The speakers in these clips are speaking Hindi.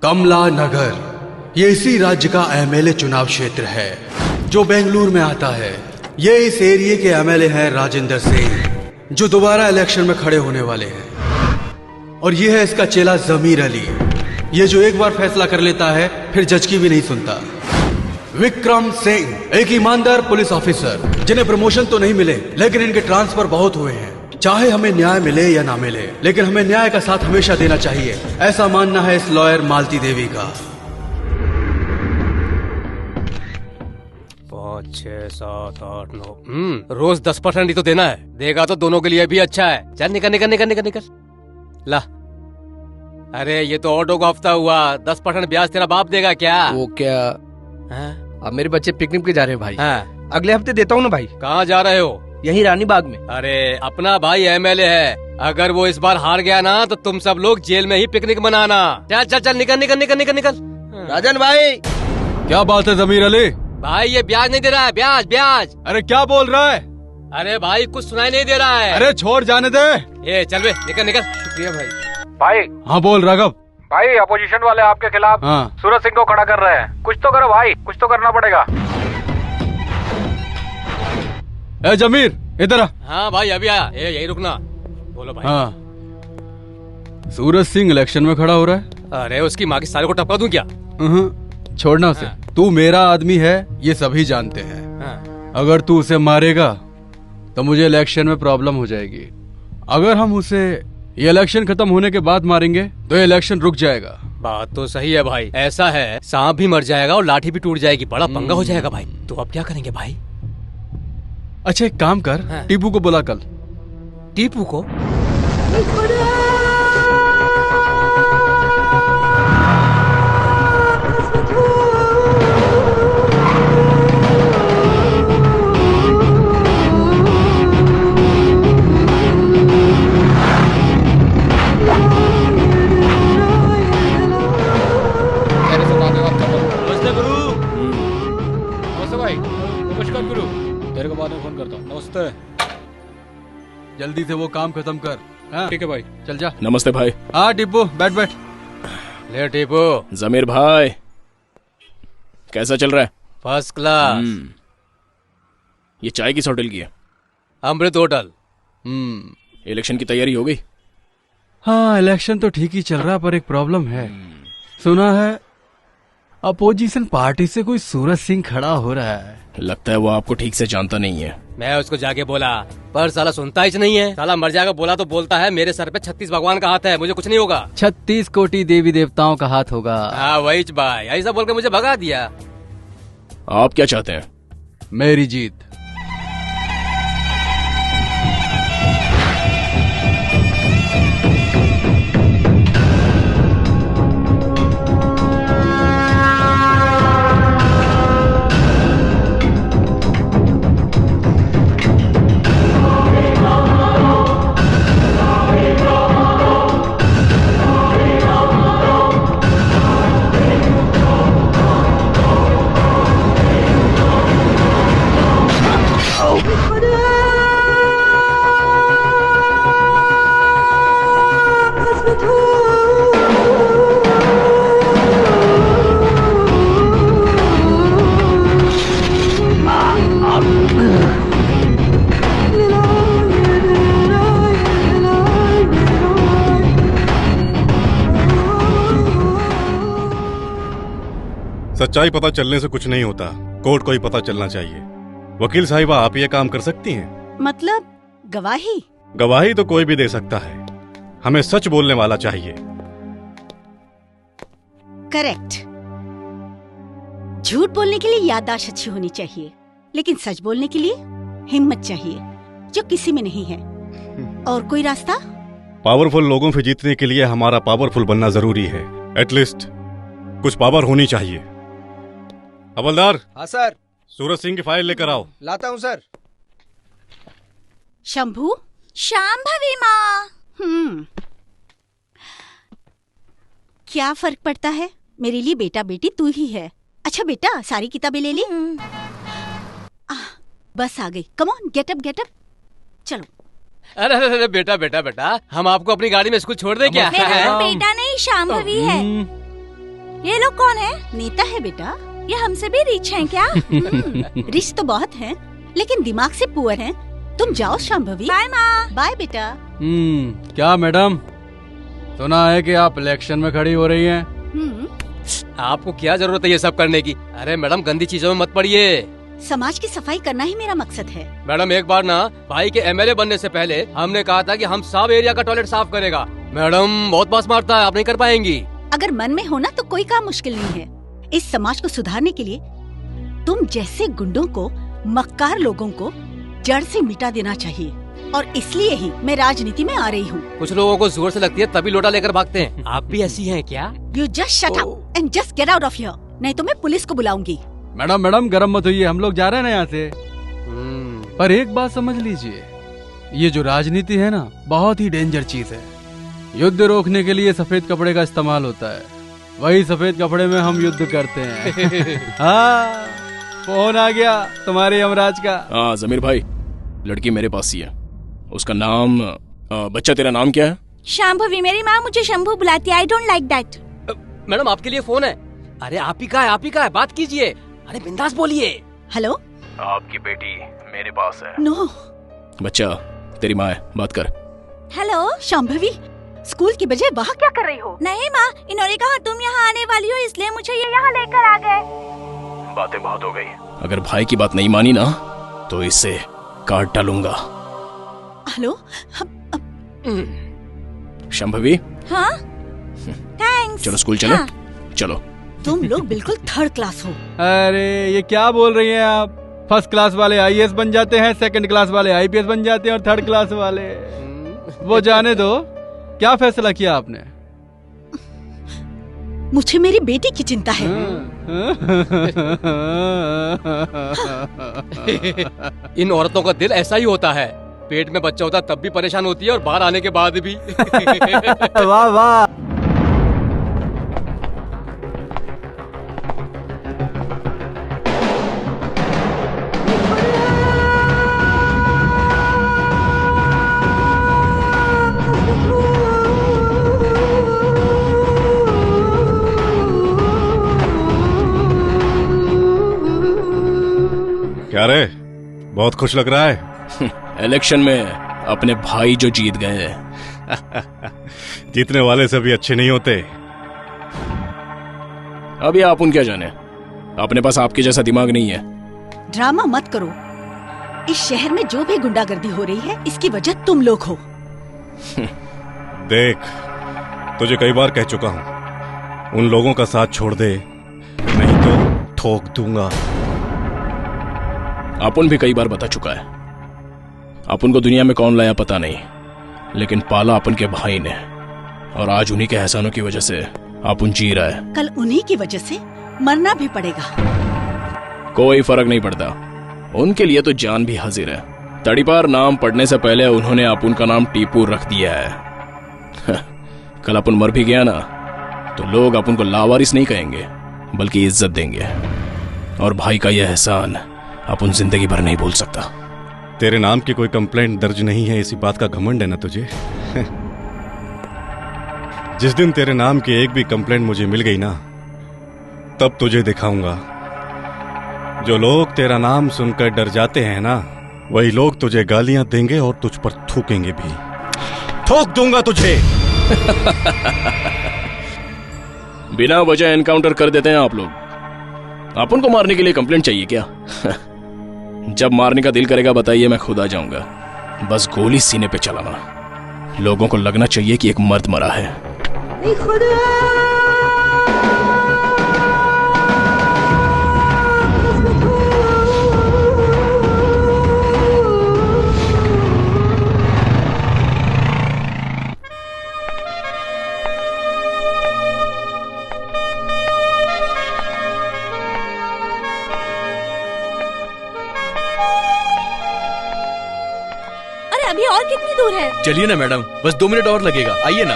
कमला नगर ये इसी राज्य का एमएलए चुनाव क्षेत्र है जो बेंगलुरु में आता है। ये इस एरिया के एमएलए हैं राजेंद्र सिंह, जो दोबारा इलेक्शन में खड़े होने वाले हैं। और ये है इसका चेला जमीर अली, ये जो एक बार फैसला कर लेता है फिर जज की भी नहीं सुनता। विक्रम सिंह, एक ईमानदार पुलिस ऑफिसर जिन्हें प्रमोशन तो नहीं मिले लेकिन इनके ट्रांसफर बहुत हुए हैं। चाहे हमें न्याय मिले या ना मिले, लेकिन हमें न्याय का साथ हमेशा देना चाहिए, ऐसा मानना है इस लॉयर मालती देवी का। 5, 6, 7, 8, 9 रोज 10% ही तो देना है। देगा तो दोनों के लिए भी अच्छा है। चल निकल निकल निकल निकल निकल ला। अरे ये तो ऑटो का हफ्ता हुआ, 10% ब्याज तेरा बाप देगा क्या? वो क्या? अब मेरे बच्चे पिकनिक पे जा रहे हैं भाई। अगले हफ्ते देता हूँ ना भाई। कहाँ जा रहे हो? यही रानी बाग में। अरे अपना भाई एमएलए है, अगर वो इस बार हार गया ना तो तुम सब लोग जेल में ही पिकनिक मनाना। चल चल चल निकल निकल निकल निकल निकल। राजन भाई, क्या बात है जमीर अली? भाई ये ब्याज नहीं दे रहा है, ब्याज ब्याज। अरे क्या बोल रहा है? अरे भाई कुछ सुनाई नहीं दे रहा है। अरे छोड़ जाने दे। ये चल बे निकल निकल। शुक्रिया भाई। भाई हाँ बोल राघव। भाई अपोजिशन वाले आपके खिलाफ सूरज सिंह को खड़ा कर रहे हैं। कुछ तो करो भाई, कुछ तो करना पड़ेगा। ए जमीर इधर आ। हाँ भाई अभी आया। यही रुकना। बोलो भाई। हाँ, सूरज सिंह इलेक्शन में खड़ा हो रहा है। अरे उसकी माँ की साले को टपका दूं क्या? छोड़ना उसे। तू मेरा आदमी है ये सभी जानते हैं। अगर तू उसे मारेगा तो मुझे इलेक्शन में प्रॉब्लम हो जाएगी। अगर हम उसे ये इलेक्शन खत्म होने के बाद मारेंगे तो ये इलेक्शन रुक जाएगा। बात तो सही है भाई। ऐसा है सांप भी मर जाएगा और लाठी भी टूट जाएगी, बड़ा पंगा हो जाएगा भाई। तो अब क्या करेंगे भाई? अच्छा एक काम कर, टीपू को बुला कल। टीपू को? जल्दी से वो काम खत्म कर। ठीक है भाई, चल जा। नमस्ते भाई। हाँ टिप्पू बैठ बैठ। ले टीपू। जमीर भाई कैसा चल रहा है? First class. ये चाय किस होटल की है? अमृत होटल। इलेक्शन की तैयारी हो गई? हाँ इलेक्शन तो ठीक ही चल रहा, पर एक प्रॉब्लम है। सुना है अपोजिशन पार्टी से कोई सूरज सिंह खड़ा हो रहा है। लगता है वो आपको ठीक से जानता नहीं है। मैं उसको जाके बोला पर साला सुनता ही नहीं है। साला मर जाएगा बोला तो बोलता है मेरे सर पे 36 भगवान का हाथ है, मुझे कुछ नहीं होगा। 36 कोटि देवी देवताओं का हाथ होगा। हाँ वही भाई, ऐसा बोल के मुझे भगा दिया। आप क्या चाहते हैं? मेरी जीत। सच्चाई पता चलने से कुछ नहीं होता, कोर्ट को ही पता चलना चाहिए। वकील साहिबा आप ये काम कर सकती हैं? मतलब गवाही? गवाही तो कोई भी दे सकता है, हमें सच बोलने वाला चाहिए। करेक्ट। झूठ बोलने के लिए याददाश्त अच्छी होनी चाहिए, लेकिन सच बोलने के लिए हिम्मत चाहिए, जो किसी में नहीं है। और कोई रास्ता? पावरफुल लोगों से जीतने के लिए हमारा पावरफुल बनना जरूरी है। एटलीस्ट कुछ पावर होनी चाहिए। हवलदार। हाँ सर। सूरज सिंह की फाइल लेकर आओ। लाता हूँ सर। शंभू। शांभवी माँ। क्या फर्क पड़ता है, मेरे लिए बेटा बेटी तू ही है। अच्छा बेटा सारी किताबें ले ली? बस आ गई। कम ऑन गेट अप चलो। अरे अरे बेटा बेटा बेटा, हम आपको अपनी गाड़ी में स्कूल छोड़ दे क्या? मेरा बेटा नहीं शांभवी है। ये लोग कौन है? नेता है बेटा। ये हमसे भी रिच हैं क्या? रिच तो बहुत हैं, लेकिन दिमाग से पुअर हैं। तुम जाओ शांभवी। बाय माँ। बाय बेटा। क्या मैडम, सुना है कि आप इलेक्शन में खड़ी हो रही हैं? आपको क्या जरूरत है ये सब करने की? अरे मैडम, गंदी चीजों में मत पड़िए। समाज की सफाई करना ही मेरा मकसद है। मैडम, एक बार ना भाई के एमएलए बनने से पहले हमने कहा था कि हम सब एरिया का टॉयलेट साफ करेगा। मैडम बहुत बास मारता है, आप नहीं कर पाएंगी। अगर मन में हो ना तो कोई काम मुश्किल नहीं है। इस समाज को सुधारने के लिए तुम जैसे गुंडों को, मक्कार लोगों को जड़ से मिटा देना चाहिए, और इसलिए ही मैं राजनीति में आ रही हूँ। कुछ लोगों को जोर से लगती है तभी लोटा लेकर भागते हैं। आप भी ऐसी हैं क्या? You just shut up and just get out of here, नहीं तो मैं पुलिस को बुलाऊंगी। मैडम गरम मत होइए, हम लोग जा रहे हैं ना यहाँ से। पर एक बात समझ लीजिए, ये जो राजनीति है ना, बहुत ही डेंजर चीज है। युद्ध रोकने के लिए सफेद कपड़े का इस्तेमाल होता है, वही सफेद कपड़े में हम युद्ध करते हैं। हाँ, फोन आ गया तुम्हारे यमराज का। हाँ जमीर भाई, लड़की मेरे पास ही है। उसका नाम बच्चा, तेरा नाम क्या है? शांभवी। मेरी माँ मुझे शंभू बुलाती है। I don't like that. Madam आपके लिए फोन है। अरे आप ही का है, बात कीजिए। अरे बिंदास बोलिए। हेलो, आपकी बेटी मेरे पास है। नो। बच्चा, तेरी माँ है, बात कर। हेलो शांभवी, स्कूल की बजाय वहाँ क्या कर रही हो? नहीं माँ, इन्होंने कहा तुम यहाँ आने वाली हो, इसलिए मुझे ये यहाँ लेकर आ गए। बातें बहुत हो गई। अगर भाई की बात नहीं मानी ना तो इसे काट डालूंगा। हेलो, शंभवी। हाँ थैंक्स। चलो स्कूल चलो। हाँ। चलो। तुम लोग बिल्कुल थर्ड क्लास हो। अरे ये क्या बोल रही हैं आप? फर्स्ट क्लास वाले आईएएस बन जाते हैं, सेकंड क्लास वाले आईपीएस बन जाते हैं, और थर्ड क्लास वाले वो जाने दो। क्या फैसला किया आपने? मुझे मेरी बेटी की चिंता है। इन औरतों का दिल ऐसा ही होता है, पेट में बच्चा होता तब भी परेशान होती है और बाहर आने के बाद भी। वाह वाह। क्या रे, बहुत खुश लग रहा है? इलेक्शन में अपने भाई जो जीत गए। जीतने वाले सभी अच्छे नहीं होते। अभी आप उन क्या जाने, अपने पास आपके जैसा दिमाग नहीं है। ड्रामा मत करो। इस शहर में जो भी गुंडागर्दी हो रही है, इसकी वजह तुम लोग हो। देख, तुझे कई बार कह चुका हूं, उन लोगों का साथ छोड़ दे, नहीं तो ठोक दूंगा। अपुन भी कई बार बता चुका है। अपुन को दुनिया में कौन लाया पता नहीं, लेकिन पाला अपन के भाई ने, और आज उन्हीं के एहसानों की वजह से अपुन जी रहा है। कल उन्हीं की वजह से मरना भी पड़ेगा। कोई फर्क नहीं पड़ता, उनके लिए तो जान भी हाजिर है। तड़ीपार नाम पढ़ने से पहले उन्होंने अपुन का नाम टीपू रख दिया है। कल अपुन मर भी गया ना तो लोग अपुन को लावारिस नहीं कहेंगे, बल्कि इज्जत देंगे। और भाई का यह एहसान अपुन जिंदगी भर नहीं भूल सकता। तेरे नाम की कोई कंप्लेंट दर्ज नहीं है, इसी बात का घमंड है ना तुझे? जिस दिन तेरे नाम की एक भी कंप्लेंट मुझे मिल गई ना, तब तुझे दिखाऊंगा। जो लोग तेरा नाम सुनकर डर जाते हैं ना, वही लोग तुझे गालियां देंगे और तुझ पर थूकेंगे भी। ठोक दूंगा तुझे। बिना वजह एनकाउंटर कर देते हैं आप लोग। अपन को मारने के लिए कंप्लेंट चाहिए क्या? जब मारने का दिल करेगा बताइए, मैं खुद आ जाऊंगा। बस गोली सीने पे चलाना, लोगों को लगना चाहिए कि एक मर्द मरा है। अभी और कितनी दूर है? चलिए ना मैडम, बस 2 मिनट और लगेगा, आइए ना।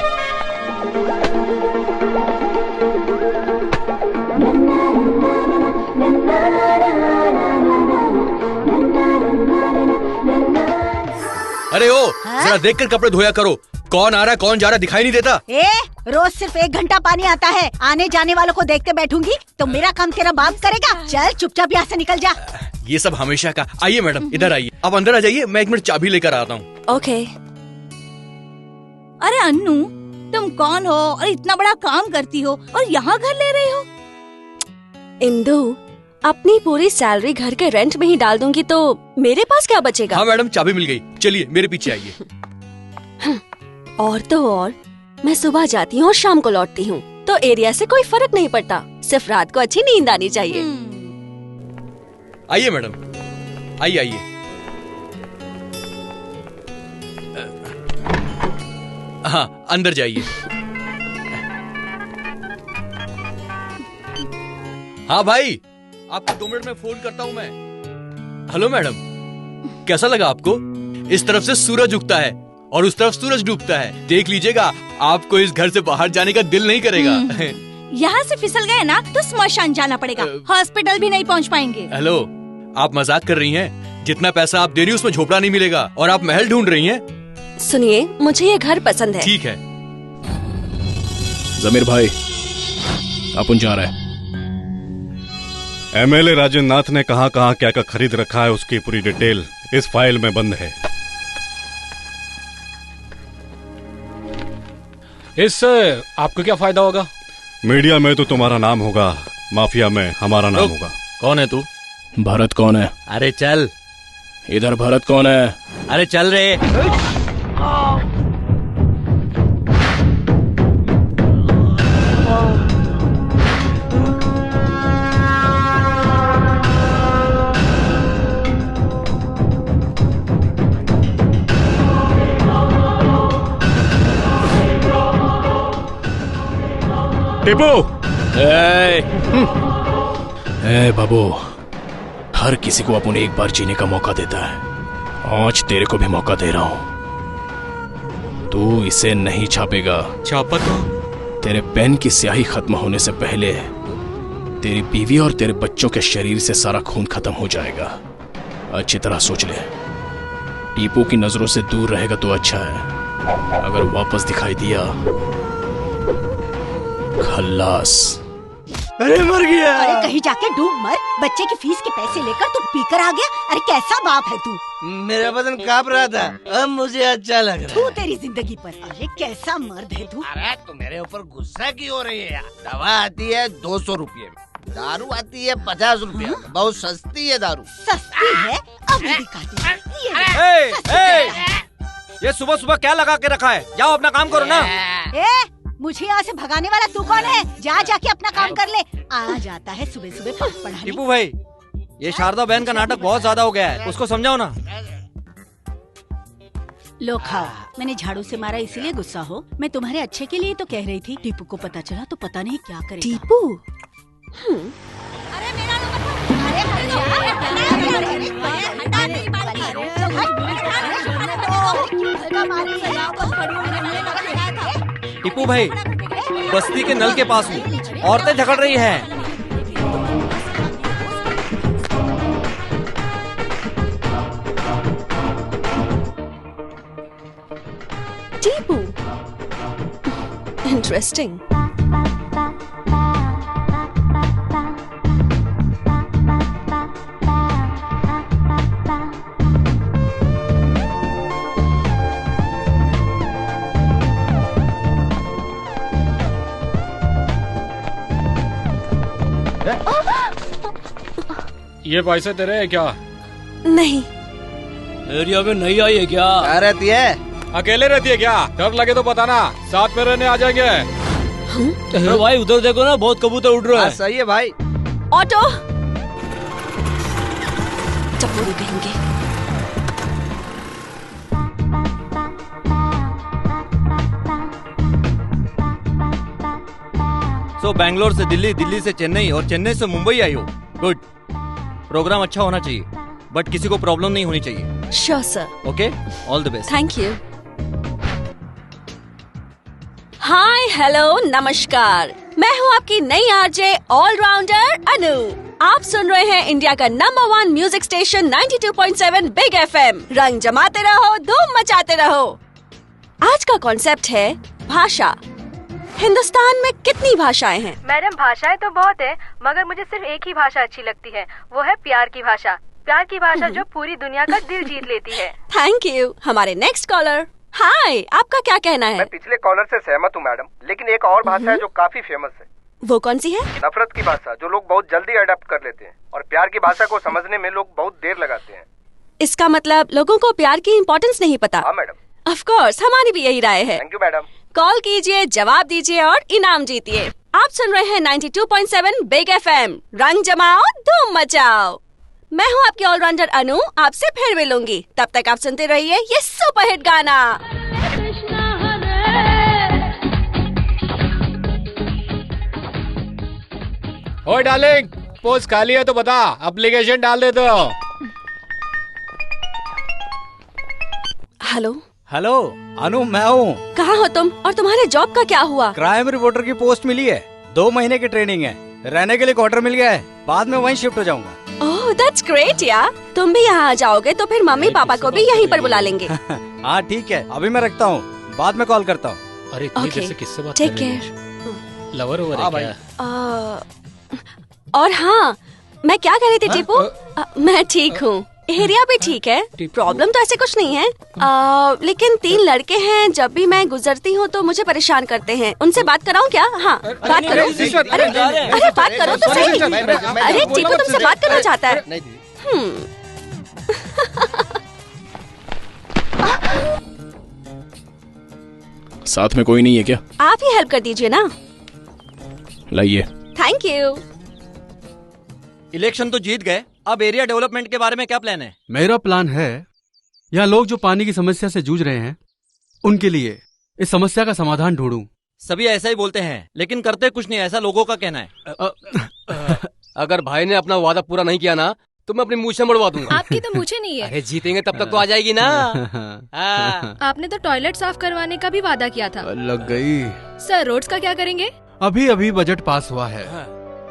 अरे ओ, जरा देखकर कपड़े धोया करो, कौन आ रहा है कौन जा रहा है दिखाई नहीं देता? रोज सिर्फ 1 घंटा पानी आता है, आने जाने वालों को देखते बैठूंगी तो मेरा काम तेरा बाप करेगा? चल चुपचाप यहाँ से निकल जा। ये सब हमेशा का। आइए मैडम इधर आइए, आप अंदर आ जाइए, मैं 1 मिनट चाबी लेकर आता हूँ। ओके। अरे अन्नू, तुम कौन हो और इतना बड़ा काम करती हो और यहाँ घर ले रही हो? इंदु, अपनी पूरी सैलरी घर के रेंट में ही डाल दूंगी तो मेरे पास क्या बचेगा? हाँ मैडम, चाबी मिल गई। चलिए मेरे पीछे आइए। और तो और मैं सुबह जाती हूँ और शाम को लौटती हूँ, तो एरिया से कोई फर्क नहीं पड़ता, सिर्फ रात को अच्छी नींद आनी चाहिए। आइए मैडम, आइए आइए। हाँ अंदर जाइए। हाँ भाई, आपको 2 मिनट में फोन करता हूँ मैं। हेलो मैडम, कैसा लगा आपको? इस तरफ से सूरज उगता है और उस तरफ सूरज डूबता है। देख लीजिएगा, आपको इस घर से बाहर जाने का दिल नहीं करेगा। यहाँ से फिसल गए ना तो स्मशान जाना पड़ेगा, हॉस्पिटल भी नहीं पहुँच पाएंगे। हेलो, आप मजाक कर रही हैं? जितना पैसा आप दे रही हो उसमें झोपड़ा नहीं मिलेगा और आप महल ढूंढ रही हैं। सुनिए, मुझे ये घर पसंद है। ठीक है। जमीर भाई, अपन जा रहे हैं। एमएलए राजेंद्र नाथ ने कहां कहां क्या क्या खरीद रखा है उसकी पूरी डिटेल इस फाइल में बंद है। इससे आपको क्या फायदा होगा? मीडिया में तो तुम्हारा नाम होगा, माफिया में हमारा नाम होगा। कौन है तू? भरत कौन है? अरे चल इधर। भरत कौन है? अरे चल रे। टिपू! ए बाबू, हर किसी को अपन एक बार जीने का मौका देता है। आज तेरे को भी मौका दे रहा हूं। तू इसे नहीं छापेगा। छापा तो? तेरे पेन की स्याही खत्म होने से पहले तेरी बीवी और तेरे बच्चों के शरीर से सारा खून खत्म हो जाएगा। अच्छी तरह सोच ले। टीपू की नजरों से दूर रहेगा तो अच्छा है, अगर वापस दिखाई दिया खल्लास। अरे मर गया। अरे कहीं जाके डूब मर, बच्चे की फीस के पैसे लेकर तू पीकर आ गया। अरे कैसा बाप है तू? मेरा बदन कांप रहा था, अब मुझे अच्छा लग रहा है। तू तेरी जिंदगी पर। अरे कैसा मर्द है तू? अरे तू मेरे ऊपर गुस्सा क्यों हो रही है यार? दवा आती है 200 रुपये में, दारू आती है 50 रुपये में। बहुत सस्ती है दारू। सस्ती है? अब दिखाती है। ये सुबह सुबह क्या लगा के रखा है? जाओ अपना काम करो ना। मुझे यहाँ से भगाने वाला तू कौन है? जा जाके अपना काम कर ले। आ जाता है सुबह सुबह पाठ पढ़ाने। टीपू भाई, ये शारदा बहन का नाटक बहुत ज्यादा हो गया है, उसको समझाओ ना। लो खाओ। मैंने झाड़ू से मारा इसीलिए गुस्सा हो? मैं तुम्हारे अच्छे के लिए तो कह रही थी। टीपू को पता चला तो पता नहीं क्या करेगा। टीपू? अरे मेरा टीपू भाई, बस्ती के नल के पास हूँ, औरतें झगड़ रही हैं। टीपू? इंटरेस्टिंग। ये पैसे तेरे है क्या? नहीं। एरिया में नहीं आई है क्या? क्या रहती है? अकेले रहती है क्या? डर लगे तो बताना, साथ में रहने आ जाएंगे। अरे भाई उधर देखो ना, बहुत कबूतर उड़ रहे हैं। सही है भाई। ऑटो! चप्पू कहेंगे। सो बैंगलोर से दिल्ली, दिल्ली से चेन्नई और चेन्नई से मुंबई आई हो। गुड। प्रोग्राम अच्छा होना चाहिए, बट किसी को प्रॉब्लम नहीं होनी चाहिए। Sure sir. Okay, all the best. Thank you. Hi, hello, नमस्कार। मैं हूँ आपकी नई आरजे ऑलराउंडर अनु। आप सुन रहे हैं इंडिया का number 1 music station 92.7 big FM। रंग जमाते रहो, धूम मचाते रहो। आज का कॉन्सेप्ट है भाषा। हिंदुस्तान में कितनी भाषाएं हैं? मैडम भाषाएं तो बहुत है, मगर मुझे सिर्फ एक ही भाषा अच्छी लगती है, वो है प्यार की भाषा। प्यार की भाषा जो पूरी दुनिया का दिल जीत लेती है। Thank you. हमारे नेक्स्ट कॉलर। हाय, आपका क्या कहना है? मैं पिछले कॉलर से सहमत हूँ मैडम, लेकिन एक और भाषा है जो काफी फेमस है। वो कौन सी है? नफरत की भाषा, जो लोग बहुत जल्दी अडेप्ट कर लेते हैं, और प्यार की भाषा को समझने में लोग बहुत देर लगाते हैं। इसका मतलब लोगों को प्यार की इम्पोर्टेंस नहीं पता। हाँ मैडम। ऑफ कोर्स, हमारी भी यही राय है। Thank you madam. कॉल कीजिए, जवाब दीजिए और इनाम जीतिए। आप सुन रहे हैं 92.7 बिग FM। रंग जमाओ, धूम मचाओ। मैं हूँ आपकी ऑलराउंडर अनु, आपसे फिर मिलूंगी। तब तक आप सुनते रहिए ये सुपरहिट गाना। ओए डार्लिंग, पोस्ट खाली है तो बता, एप्लीकेशन डाल दे दो। हेलो हेलो अनु, मैं हूँ। कहाँ हो तुम और तुम्हारे जॉब का क्या हुआ? क्राइम रिपोर्टर की पोस्ट मिली है, 2 महीने की ट्रेनिंग है, रहने के लिए क्वार्टर मिल गया है, बाद में वहीं शिफ्ट हो जाऊंगा। ओह दैट्स ग्रेट यार। तुम भी यहाँ आ जाओगे तो फिर मम्मी पापा को भी यहीं पर बुला लेंगे। हाँ ठीक है, अभी मैं रखता हूँ, बाद में कॉल करता हूँ। अरे इतनी देर से किससे बात टेक कर रही केयर। है? लवर ओवर है क्या? और हाँ, मैं क्या कह रही थी टीपू? मैं ठीक हूँ, एरिया भी ठीक है, प्रॉब्लम तो ऐसे कुछ नहीं है। लेकिन 3 लड़के हैं, जब भी मैं गुजरती हूँ तो मुझे परेशान करते हैं। उनसे बात कराऊँ क्या? हाँ बात करो। अरे बात करो तो सही। अरे टीपू तुमसे बात करना चाहता है। साथ में कोई नहीं है क्या? आप ही हेल्प कर दीजिए ना। लाइए। Thank you. इलेक्शन तो जीत गए, अब एरिया डेवलपमेंट के बारे में क्या प्लान है? मेरा प्लान है, यहाँ लोग जो पानी की समस्या से जूझ रहे हैं उनके लिए इस समस्या का समाधान ढूंढूं। सभी ऐसा ही बोलते हैं, लेकिन करते कुछ नहीं, ऐसा लोगों का कहना है। अगर भाई ने अपना वादा पूरा नहीं किया ना तो मैं अपनी मूछें मड़वा दूंगा। आपकी तो मूछें नहीं है। अरे जीतेंगे तब तक तो आ जाएगी ना। आपने तो टॉयलेट साफ करवाने का भी वादा किया था। लग गई। सर रोड्स का क्या करेंगे? अभी अभी बजट पास हुआ है,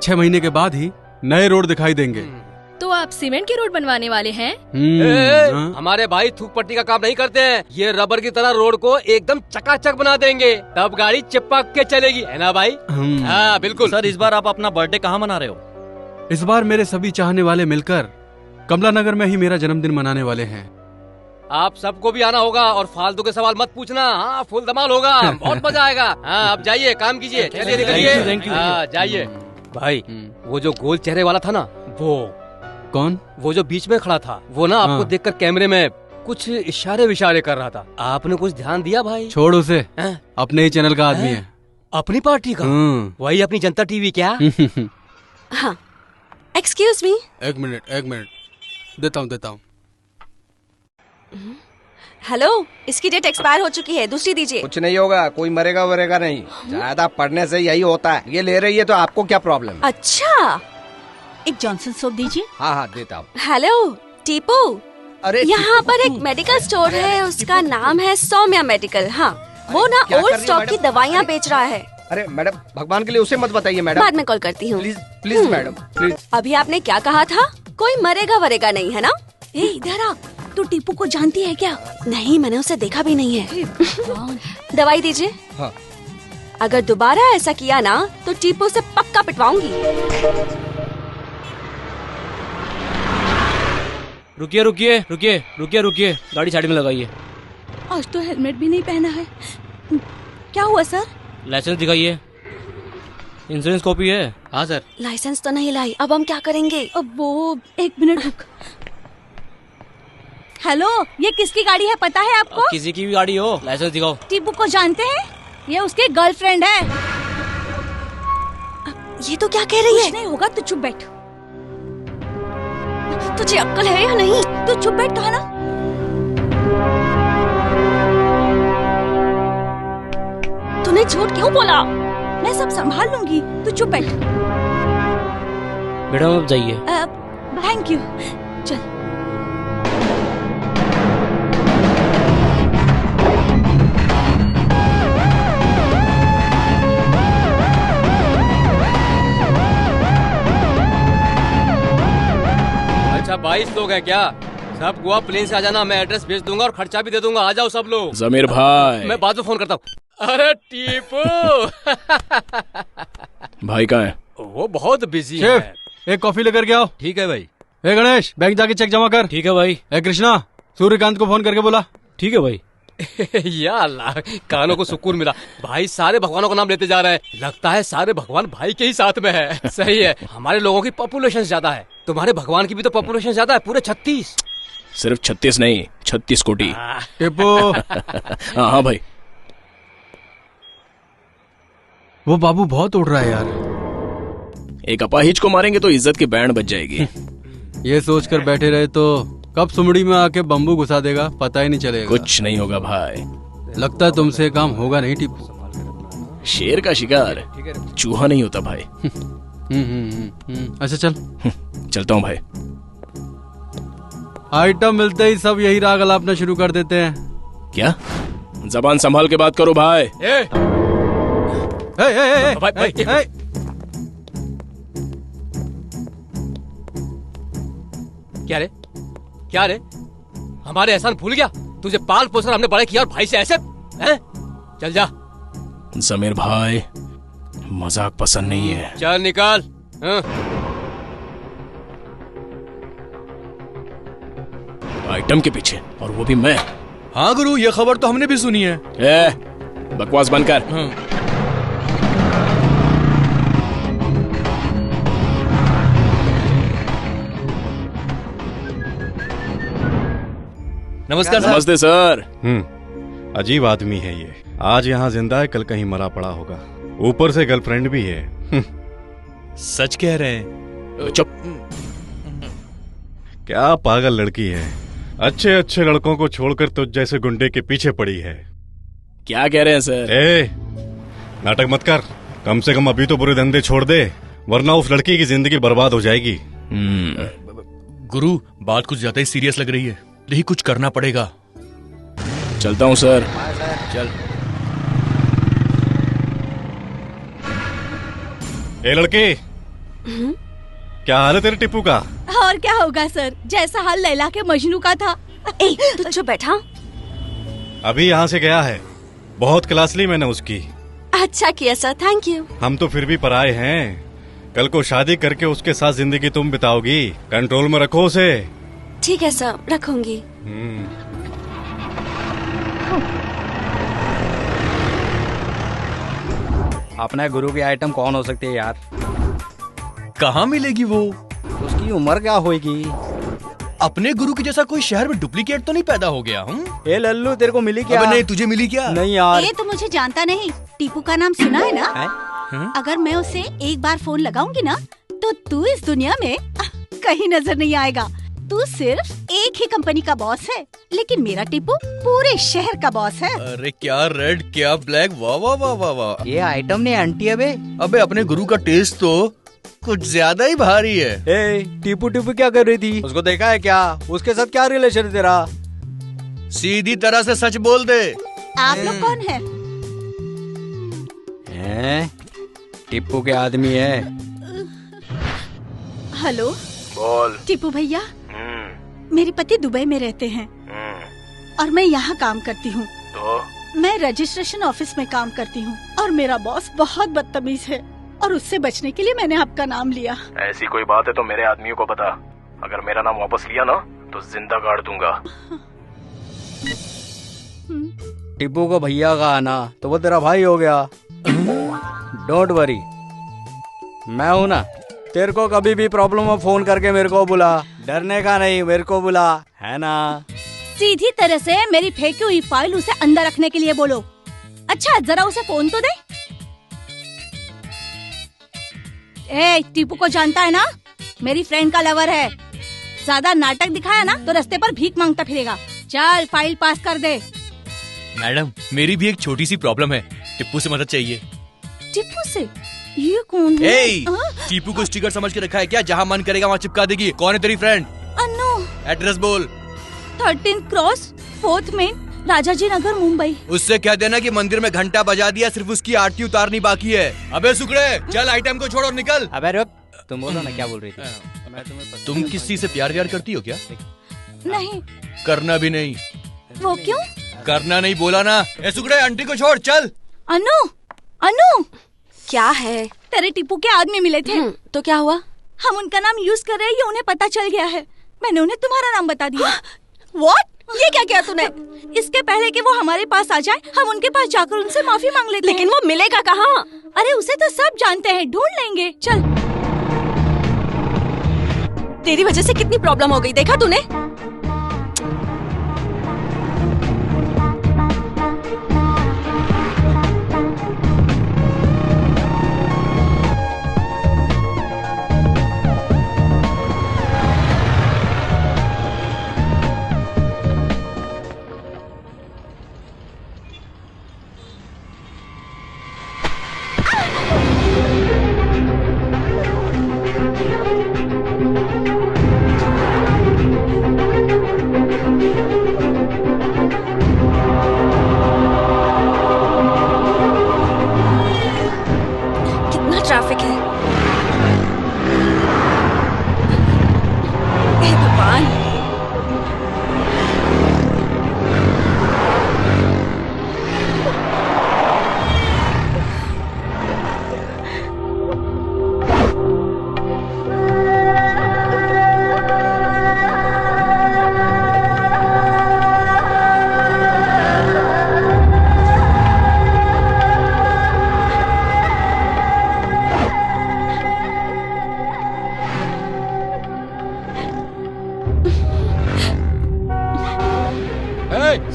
6 महीने के बाद ही नए रोड दिखाई देंगे। तो आप सीमेंट के रोड बनवाने वाले हैं? हमारे भाई थूक पट्टी का काम नहीं करते हैं, ये रबर की तरह रोड को एकदम चकाचक बना देंगे, तब गाड़ी चिपक के चलेगी, है ना भाई? हाँ बिल्कुल। सर इस बार आप अपना बर्थडे कहाँ मना रहे हो? इस बार मेरे सभी चाहने वाले मिलकर कमला नगर में ही मेरा जन्मदिन मनाने वाले हैं। आप सबको भी आना होगा और फालतू के सवाल मत पूछना। हाँ फुल धमाल होगा, बहुत मजा आएगा। हाँ अब जाइए, काम कीजिए, चलिए निकलिए। हाँ जाइए। भाई वो जो गोल चेहरे वाला था ना, वो कौन? वो जो बीच में खड़ा था, वो ना आपको देखकर कैमरे में कुछ इशारे विशारे कर रहा था। आपने कुछ ध्यान दिया भाई? छोड़ उसे, अपने ही चैनल का आदमी है। अपनी पार्टी का? वही अपनी जनता टीवी क्या? हाँ एक्सक्यूज मी। एक मिनट देता हूँ। हेलो, इसकी डेट एक्सपायर हो चुकी है, दूसरी दीजिए। कुछ नहीं होगा, कोई मरेगा वरेगा नहीं, ज्यादा पढ़ने से यही होता है। ये ले रही है तो आपको क्या प्रॉब्लम? अच्छा, एक जॉनसन सोप दीजिए। हाँ देता हूँ। हेलो टीपू, अरे यहाँ पर एक मेडिकल स्टोर है, उसका नाम है सौम्या मेडिकल। हाँ वो ना ओल्ड स्टॉक की दवाइयाँ बेच रहा है। अरे मैडम भगवान के लिए उसे मत बताइए मैडम। बाद में कॉल करती हूँ। Please madam please. अभी आपने क्या कहा था? कोई मरेगा वरेगा नहीं, है ना? इधर आ, तू टीपू को जानती है क्या? नहीं, मैंने उसे देखा भी नहीं है। दवाई दीजिए। हाँ। अगर दोबारा ऐसा किया ना तो टीपू से पक्का पिटवाऊंगी। रुकिए, गाड़ी साइड में लगाइए। आज तो हेलमेट भी नहीं पहना है। क्या हुआ सर? लाइसेंस दिखाइए। इंश्योरेंस कॉपी है? हाँ सर। लाइसेंस तो नहीं लाई, अब हम क्या करेंगे? अब वो 1 मिनट रुक। हेलो, ये किसकी गाड़ी है पता है आपको? किसी की भी गाड़ी हो, लाइसेंस दिखाओ। टीपू को जानते हैं? ये उसके गर्लफ्रेंड है। ये तो क्या कह रही है? कुछ नहीं होगा, तू चुप बैठ। तुझे अक्ल है या नहीं? तू चुप बैठ, कहा ना। तूने झूठ क्यों बोला? मैं सब संभाल लूंगी, तू चुप बैठ। मैडम आप जाइए। Thank you. चल। अच्छा 22 लोग हैं क्या? सब गोवा प्लेन से आ जाना, मैं एड्रेस भेज दूंगा और खर्चा भी दे दूंगा। आ जाओ सब लोग। जमीर भाई, मैं बाद में फोन करता हूँ। अरे टीपू भाई कहाँ है? वो बहुत बिजी शेफ, है। एक कॉफी लेकर के आओ। ठीक है भाई। ए गणेश, बैंक जाके चेक जमा कर। ठीक है भाई। ए कृष्णा, सूर्यकांत को फोन करके बोला। ठीक है भाई। या अल्लाह, कानों को सुकून मिला। भाई सारे भगवानों का नाम लेते जा रहे हैं। लगता है सारे भगवान भाई के ही साथ में है। सही है, हमारे लोगों की पॉपुलेशन ज्यादा है, तुम्हारे भगवान की भी तो पॉपुलेशन ज्यादा है, पूरे 36। सिर्फ 36 नहीं, 36 कोटी। टिप्पू। हाँ भाई। वो बाबू बहुत उड़ रहा है यार। एक अपाहिज को मारेंगे तो इज्जत की बैंड बच जाएगी। ये सोचकर बैठे रहे तो कब सुमड़ी में आके बम्बू घुसा देगा पता ही नहीं चलेगा। कुछ नहीं होगा भाई। लगता है तुमसे काम होगा नहीं टिप्पू। शेर का शिकार चूहा नहीं होता भाई। अच्छा चल। चलता हूँ भाई। आइटम मिलते ही सब यही राग अलापना शुरू कर देते हैं। क्या? जबान संभाल के बात करो भाई। क्या रे, क्या रे, हमारे एहसान भूल गया? तुझे पाल पोसकर हमने बड़े किया और भाई से ऐसे हैं? चल जा। जमीर भाई, मजाक पसंद नहीं है। चल निकाल। आइटम के पीछे, और वो भी मैं। हाँ गुरु, ये खबर तो हमने भी सुनी है। बकवास बंद कर। नमस्कार सर। नमस्ते सर। अजीब आदमी है ये। आज यहाँ जिंदा है, कल कहीं मरा पड़ा होगा। ऊपर से गर्लफ्रेंड भी है। सच कह रहे हैं? चुप। क्या पागल लड़की है, अच्छे अच्छे लड़कों को छोड़कर तुझ जैसे गुंडे के पीछे पड़ी है। क्या कह रहे हैं सर? नाटक मत कर। कम से कम अभी तो बुरे धंधे छोड़ दे, वरना उस लड़की की जिंदगी बर्बाद हो जाएगी। गुरु, बात कुछ ज्यादा ही सीरियस लग रही है, यही कुछ करना पड़ेगा। चलता हूँ सर। चल। ए लड़के, क्या हाल है तेरे टिप्पू का? और क्या होगा सर, जैसा हाल लैला के मजनू का था। तू चुप बैठा। अभी यहाँ से गया है, बहुत क्लास ली मैंने उसकी। अच्छा किया सर, थैंक यू। हम तो फिर भी पराए हैं। कल को शादी करके उसके साथ जिंदगी तुम बिताओगी। कंट्रोल में रखो उसे। ठीक है सर, रखूंगी। अपने गुरु की आइटम कौन हो सकती है यार? कहाँ मिलेगी वो? उसकी उम्र क्या होगी? अपने गुरु के जैसा कोई शहर में डुप्लीकेट तो नहीं पैदा हो गया? ए लल्लू, तेरे को मिली क्या? अबे नहीं, तुझे मिली क्या? नहीं यार। ये तो मुझे जानता नहीं। टीपू का नाम सुना है ना? अगर मैं उसे एक बार फोन लगाऊंगी ना, तो तू इस दुनिया में कहीं नजर नहीं आएगा। तू सिर्फ एक ही कंपनी का बॉस है, लेकिन मेरा टीपू पूरे शहर का बॉस है। अरे क्या रेड, क्या ब्लैक, वाह वाह वाह वाह वाह। ये आइटम नहीं आंटी अबे अपने गुरु का टेस्ट तो कुछ ज्यादा ही भारी है। टीपू टीपू क्या कर रही थी? उसको देखा है क्या? उसके साथ क्या रिलेशन है तेरा? सीधी तरह से सच बोल दे। आप लोग कौन है? टीपू के आदमी है। हेलो बोल। टीपू भैया, मेरे पति दुबई में रहते हैं और मैं यहाँ काम करती हूँ। तो? मैं रजिस्ट्रेशन ऑफिस में काम करती हूँ और मेरा बॉस बहुत बदतमीज है और उससे बचने के लिए मैंने आपका नाम लिया। ऐसी कोई बात है तो मेरे आदमियों को बता। अगर मेरा नाम वापस लिया ना तो जिंदा गाड़ दूंगा। टिप्पू को भैया का आना तो वो तेरा भाई हो गया। डोंट वरी, मैं हूँ ना। तेरे को कभी भी प्रॉब्लम हो फोन करके मेरे को बुला। डरने का नहीं, मेरे को बुला, है ना? सीधी तरह से मेरी फेंकी हुई फाइल उसे अंदर रखने के लिए बोलो। अच्छा जरा उसे फोन तो दे। ए, टीपू को जानता है ना, मेरी फ्रेंड का लवर है। ज्यादा नाटक दिखाया ना तो रास्ते पर भीख मांगता फिरेगा। चल फाइल पास कर दे। मैडम, मेरी भी एक छोटी सी प्रॉब्लम है, टिप्पू से मदद चाहिए। टिप्पू से? ये कौन है? टीपू को स्टिकर समझ के रखा है क्या? जहाँ मन करेगा वहाँ चिपका देगी। कौन है तेरी फ्रेंड? अन्नू। एड्रेस बोल। 13 क्रॉस 4th मेन, राजाजी नगर, मुंबई। उससे कह देना कि मंदिर में घंटा बजा दिया, सिर्फ उसकी आरती उतारनी बाकी है। अबे सुकड़े, चल आइटम को छोड़ और निकल। अबे रुक, तुम बोलो ना क्या बोल रही थी? तुम किसी से प्यार व्यार करती हो क्या? नहीं। करना भी नहीं। वो क्यों? करना नहीं बोला ना। ए सुगड़े, आंटी को छोड़, चल। अनु, अनु, क्या है? तेरे टीपू के आदमी मिले थे। तो क्या हुआ? हम उनका नाम यूज कर रहे हैं, ये उन्हें पता चल गया है। मैंने उन्हें तुम्हारा नाम बता दिया। What? ये क्या किया तूने? इसके पहले कि वो हमारे पास आ जाए, हम उनके पास जाकर उनसे माफी मांग लेते हैं। लेकिन वो मिलेगा कहाँ? अरे उसे तो सब जानते हैं, ढूंढ लेंगे। चल। तेरी वजह से कितनी प्रॉब्लम हो गई, देखा तूने? ट्रैफिक है। हे भगवान।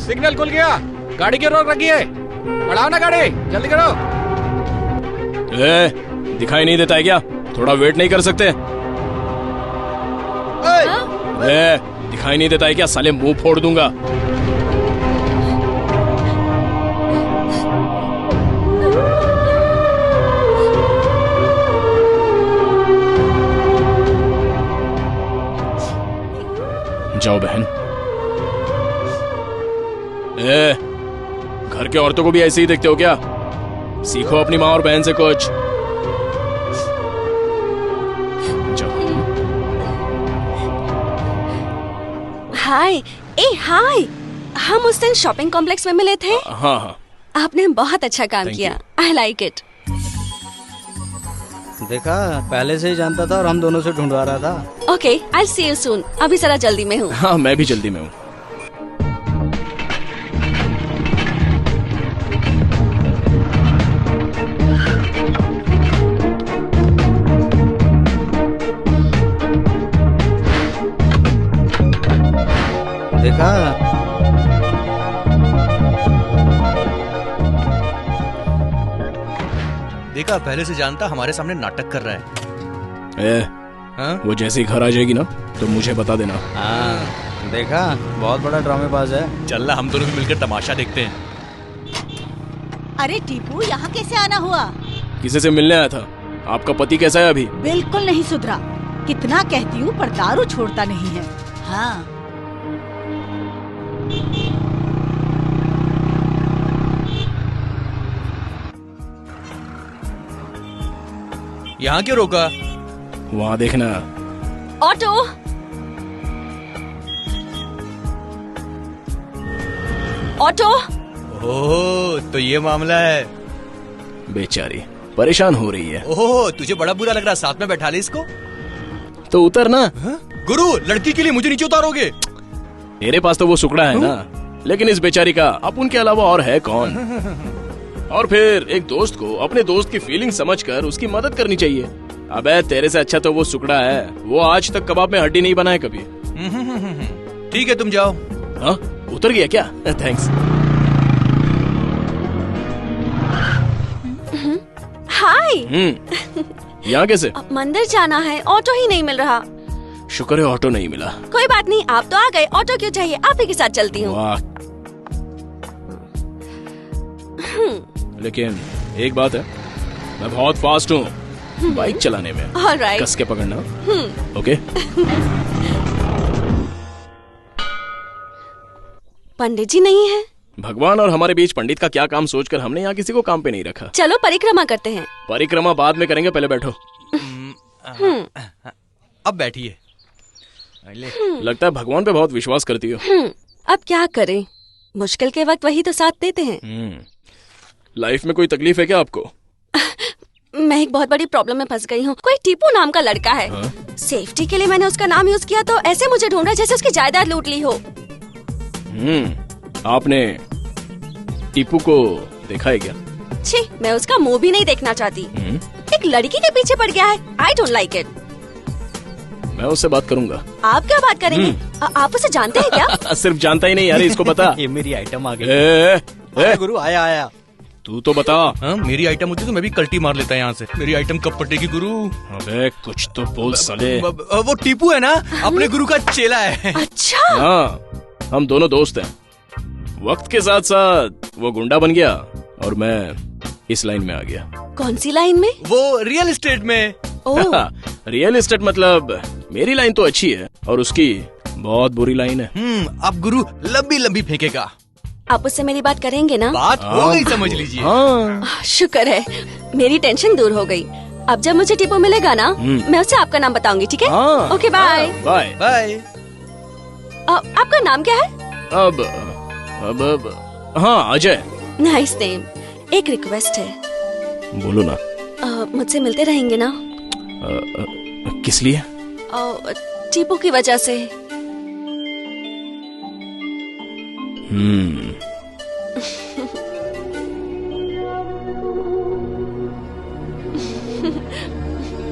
सिग्नल खुल गया, गाड़ी की रोक रखी है, बढ़ाओ ना गाड़ी, जल्दी करो। दिखाई नहीं देता है क्या? थोड़ा वेट नहीं कर सकते? दिखाई नहीं देता है क्या? साले मुंह फोड़ दूंगा। जाओ बहन। घर के औरतों को भी ऐसे ही देखते हो क्या? सीखो अपनी माँ और बहन से कुछ। हाय, हाय। हम उस दिन शॉपिंग कॉम्प्लेक्स में मिले थे। हाँ। आपने बहुत अच्छा काम किया। I like it. देखा, पहले से ही जानता था और हम दोनों से ढूंढवा रहा था। Okay, I see you soon. अभी जरा जल्दी में हूँ। हाँ, मैं भी जल्दी में हूँ। देखा, पहले से जानता, हमारे सामने नाटक कर रहा है। वो जैसे ही घर आ जाएगी ना तो मुझे बता देना। देखा, बहुत बड़ा ड्रामेबाज है। चल ना, हम दोनों भी मिलकर तमाशा देखते हैं। अरे टीपू, यहाँ कैसे आना हुआ? किसी से मिलने आया था। आपका पति कैसा है अभी? बिल्कुल नहीं सुधरा। कितना कहती हूँ पर दारू छोड़ता नहीं है। हाँ। यहाँ क्यों रोका? वहाँ देखना। ऑटो। ऑटो। ओह, तो ये मामला है। बेचारी परेशान हो रही है। ओह, तुझे बड़ा बुरा लग रहा, साथ में बैठा ले इसको। तो उतर ना। गुरु, लड़की के लिए मुझे नीचे उतारोगे? तेरे पास तो वो सुकड़ा है ना, लेकिन इस बेचारी का अपन के अलावा और है कौन? और फिर एक दोस्त को अपने दोस्त की फीलिंग समझकर उसकी मदद करनी चाहिए। अबे तेरे से अच्छा तो वो सुकड़ा है। वो आज तक कबाब में हड्डी नहीं बनाए कभी। ठीक है, तुम जाओ। हाँ, उतर गया क्या? थैंक्स। हाय। यहाँ कैसे? मंदिर जाना है, ऑटो ही नहीं मिल रहा। शुक्र है ऑटो नहीं मिला। कोई बात नहीं, आप तो आ गए, ऑटो क्यों चाहिए? आप ही के साथ चलती हूँ। लेकिन एक बात है, मैं बहुत फास्ट हूँ बाइक चलाने में। Alright. कस के पकड़ना। ओके। पंडित जी नहीं है। भगवान और हमारे बीच पंडित का क्या काम सोचकर हमने यहाँ किसी को काम पे नहीं रखा। चलो परिक्रमा करते हैं। परिक्रमा बाद में करेंगे, पहले बैठो। अब बैठिए। लगता है भगवान पे बहुत विश्वास करती हो। अब क्या करें, मुश्किल के वक्त वही तो साथ देते हैं। लाइफ में कोई तकलीफ है क्या आपको? मैं एक बहुत बड़ी प्रॉब्लम में फंस गई हूँ। कोई टीपू नाम का लड़का है। सेफ्टी के लिए मैंने उसका नाम यूज किया तो ऐसे मुझे ढूंढ रहा है जैसे उसकी जायदाद लूट ली हो। आपने टीपू को देखा है क्या? छी, मैं उसका मुंह भी नहीं देखना चाहती। एक लड़की के पीछे पड़ गया है। I don't like it. मैं उससे बात करूंगा। आप क्या बात करेंगे? आप उसे जानते हैं क्या? सिर्फ जानता ही नहीं यार, इसको बता। ये मेरी आइटम आ गई। गुरु आया। तू तो बता। मेरी आइटम होती तो मैं भी कल्टी मार लेता यहाँ से। मेरी आइटम कब पटेगी गुरु? अबे कुछ तो बोल साले। वो टीपू है ना, अपने गुरु का चेला है। अच्छा। हाँ, हम दोनों दोस्त हैं। वक्त के साथ साथ वो गुंडा बन गया और मैं इस लाइन में आ गया। कौन सी लाइन में? वो रियल एस्टेट में। रियल एस्टेट मतलब मेरी लाइन तो अच्छी है और उसकी बहुत बुरी लाइन है। अब गुरु लंबी लंबी फेंकेगा। आप उससे मेरी बात करेंगे ना? बात हो गई, समझ लीजिए। शुक्र है, मेरी टेंशन दूर हो गई। अब जब मुझे टीपू मिलेगा ना, मैं उसे आपका नाम बताऊंगी, ठीक है? Okay, bye bye bye. आपका नाम क्या है? अब हाँ, अजय। Nice name. एक रिक्वेस्ट है। बोलो ना। मुझसे मिलते रहेंगे ना? किस लिए? टीपू की वजह से।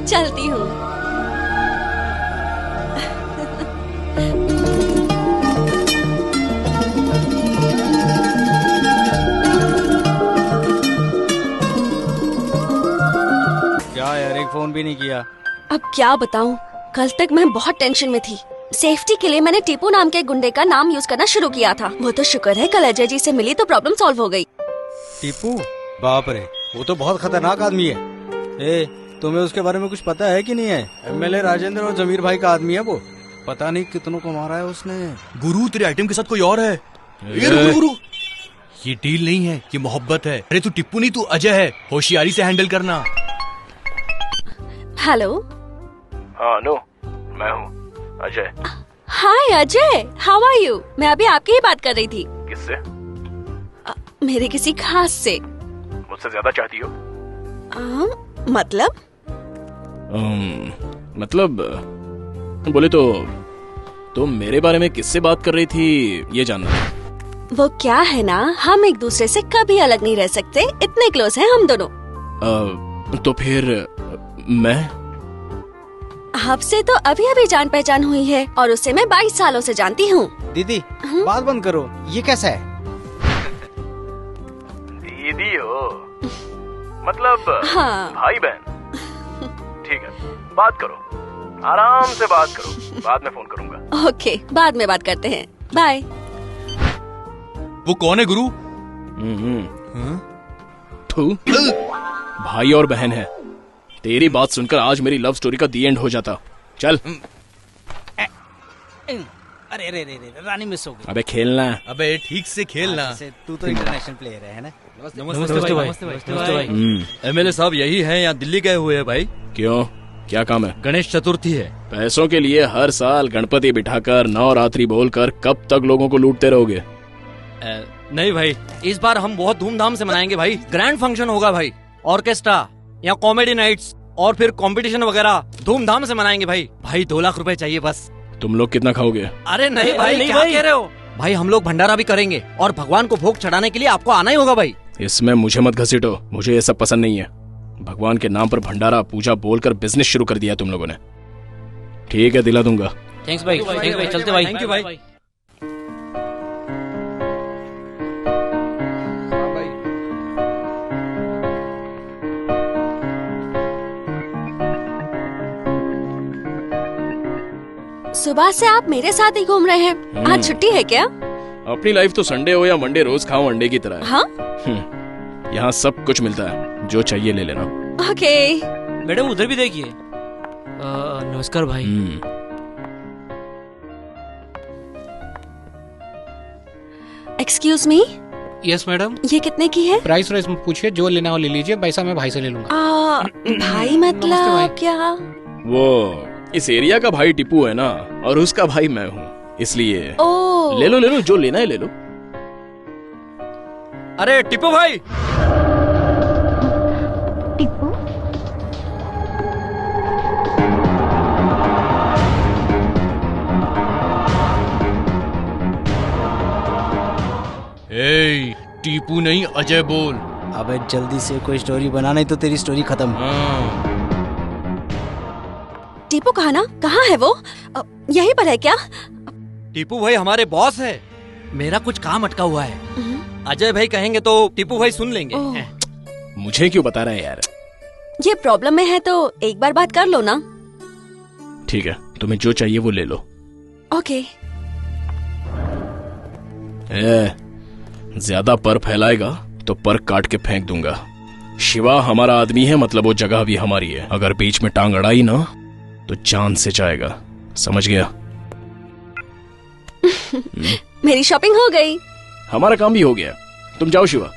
चलती हूँ। क्या यार, एक फोन भी नहीं किया? अब क्या बताऊं, कल तक मैं बहुत टेंशन में थी। सेफ्टी के लिए मैंने टीपू नाम के गुंडे का नाम यूज करना शुरू किया था। वो तो शुक्र है कल अजय जी से मिली तो प्रॉब्लम सॉल्व हो गई। टीपू? बाप रे, वो तो बहुत खतरनाक आदमी है। तुम्हें उसके बारे में कुछ पता है कि नहीं है? एमएलए राजेंद्र और जमीर भाई का आदमी है वो। पता नहीं कितनों को मारा है उसने। गुरु, तेरे आइटम के साथ कोई और है। ये गुरु, ये डील नहीं है, ये मोहब्बत है। अरे तू टिप्पू नहीं, तू अजय है। होशियारी से हैंडल करना। हेलो। हाँ, नो, मैं हूँ अजय। हाय अजय, हाउ आर यू? मैं अभी आपकी ही बात कर रही थी। किससे? मेरे किसी खास से। मुझसे ज्यादा चाहती हो? मतलब? मतलब बोले तो मेरे बारे में किससे बात कर रही थी ये जानना था। वो क्या है ना, हम एक दूसरे से कभी अलग नहीं रह सकते, इतने क्लोज हैं हम दोनों। तो फिर मैं? आपसे तो अभी अभी जान पहचान हुई है और उससे मैं 22 सालों से जानती हूँ। दीदी बात बंद करो, ये कैसा है? दीदी हो मतलब? हाँ। भाई बहन। ठीक है, बात करो, आराम से बात करो, बाद में फोन करूंगा। ओके, बाद में बात करते हैं, बाय। वो कौन है गुरु? भाई और बहन है। तेरी बात सुनकर आज मेरी लव स्टोरी का दी एंड हो जाता। चल। अरे रे रे रे, रानी मिस हो गई। अबे खेलना है। अबे ठीक से खेलना। तू तो इंटरनेशनल प्लेयर है ना? नमस्ते भाई। एमएलए साहब यही हैं या दिल्ली गए हुए हैं भाई? क्यों, क्या काम है? गणेश चतुर्थी है। पैसों के लिए हर साल गणपति बिठाकर नवरात्रि बोलकर कब तक लोगों को लूटते रहोगे? नहीं भाई, इस बार हम बहुत धूमधाम से मनाएंगे भाई। ग्रैंड फंक्शन होगा भाई, ऑर्केस्ट्रा या कॉमेडी नाइट्स और फिर कंपटीशन वगैरह धूमधाम से मनाएंगे भाई। भाई 2 लाख रुपए चाहिए बस। तुम लोग कितना खाओगे? अरे नहीं भाई, नहीं क्या कह रहे हो भाई? हम लोग भंडारा भी करेंगे और भगवान को भोग चढ़ाने के लिए आपको आना ही होगा भाई। इसमें मुझे मत घसीटो, मुझे ये सब पसंद नहीं है। भगवान के नाम पर भंडारा पूजा बोलकर बिजनेस शुरू कर दिया तुम लोगों ने। ठीक है, दिला दूंगा। थैंक्स भाई, थैंक्स भाई, चलते भाई। थैंक यू भाई। सुबह से आप मेरे साथ ही घूम रहे हैं, आज छुट्टी है क्या? अपनी लाइफ तो संडे हो या मंडे रोज खाओ अंडे की तरह है। हाँ? यहाँ सब कुछ मिलता है, जो चाहिए ले लेना। ओके। मैडम उधर भी देखिए। नमस्कार भाई। Excuse me. Yes madam. ये कितने की है? प्राइस वाइस पूछिए, जो लेना हो ले लीजिए, पैसा मैं भाई से ले लूंगा। भाई मतलब क्या? वो इस एरिया का भाई टिप्पू है ना, और उसका भाई मैं हूँ, इसलिए ओह। ले लो जो लेना है ले लो। अरे टिप्पू भाई। टिप्पू ए, टीपू नहीं अजय बोल। अबे जल्दी से कोई स्टोरी बना, नहीं तो तेरी स्टोरी खत्म। टीपू कहा ना, कहाँ है वो? यहीं पर है क्या? टीपू भाई हमारे बॉस है, मेरा कुछ काम अटका हुआ है। अजय भाई कहेंगे तो टीपू भाई सुन लेंगे। मुझे क्यों बता रहा है यार? ये प्रॉब्लम में है तो एक बार बात कर लो ना। ठीक है, तुम्हें जो चाहिए वो ले लो। ओके। ज्यादा पर फैलाएगा तो पर काट के फेंक दूंगा। शिवा हमारा आदमी है, मतलब वो जगह भी हमारी है। अगर बीच में टांग अड़ाई ना तो जान से जाएगा, समझ गया? मेरी शॉपिंग हो गई, हमारा काम भी हो गया, तुम जाओ शिवा।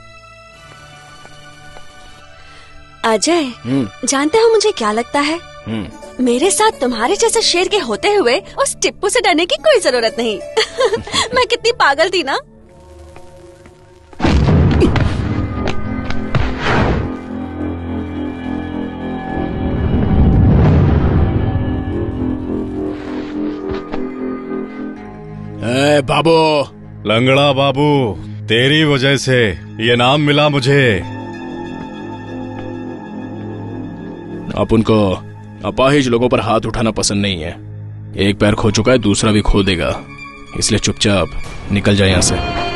अजय जानते हो मुझे क्या लगता है? मेरे साथ तुम्हारे जैसे शेर के होते हुए उस टिप्पू से डरने की कोई जरूरत नहीं। मैं कितनी पागल थी ना। बाबू, लंगड़ा बाबू, तेरी वजह से ये नाम मिला मुझे। अब उनको अपाहिज लोगों पर हाथ उठाना पसंद नहीं है। एक पैर खो चुका है, दूसरा भी खो देगा, इसलिए चुपचाप निकल जाए यहाँ से।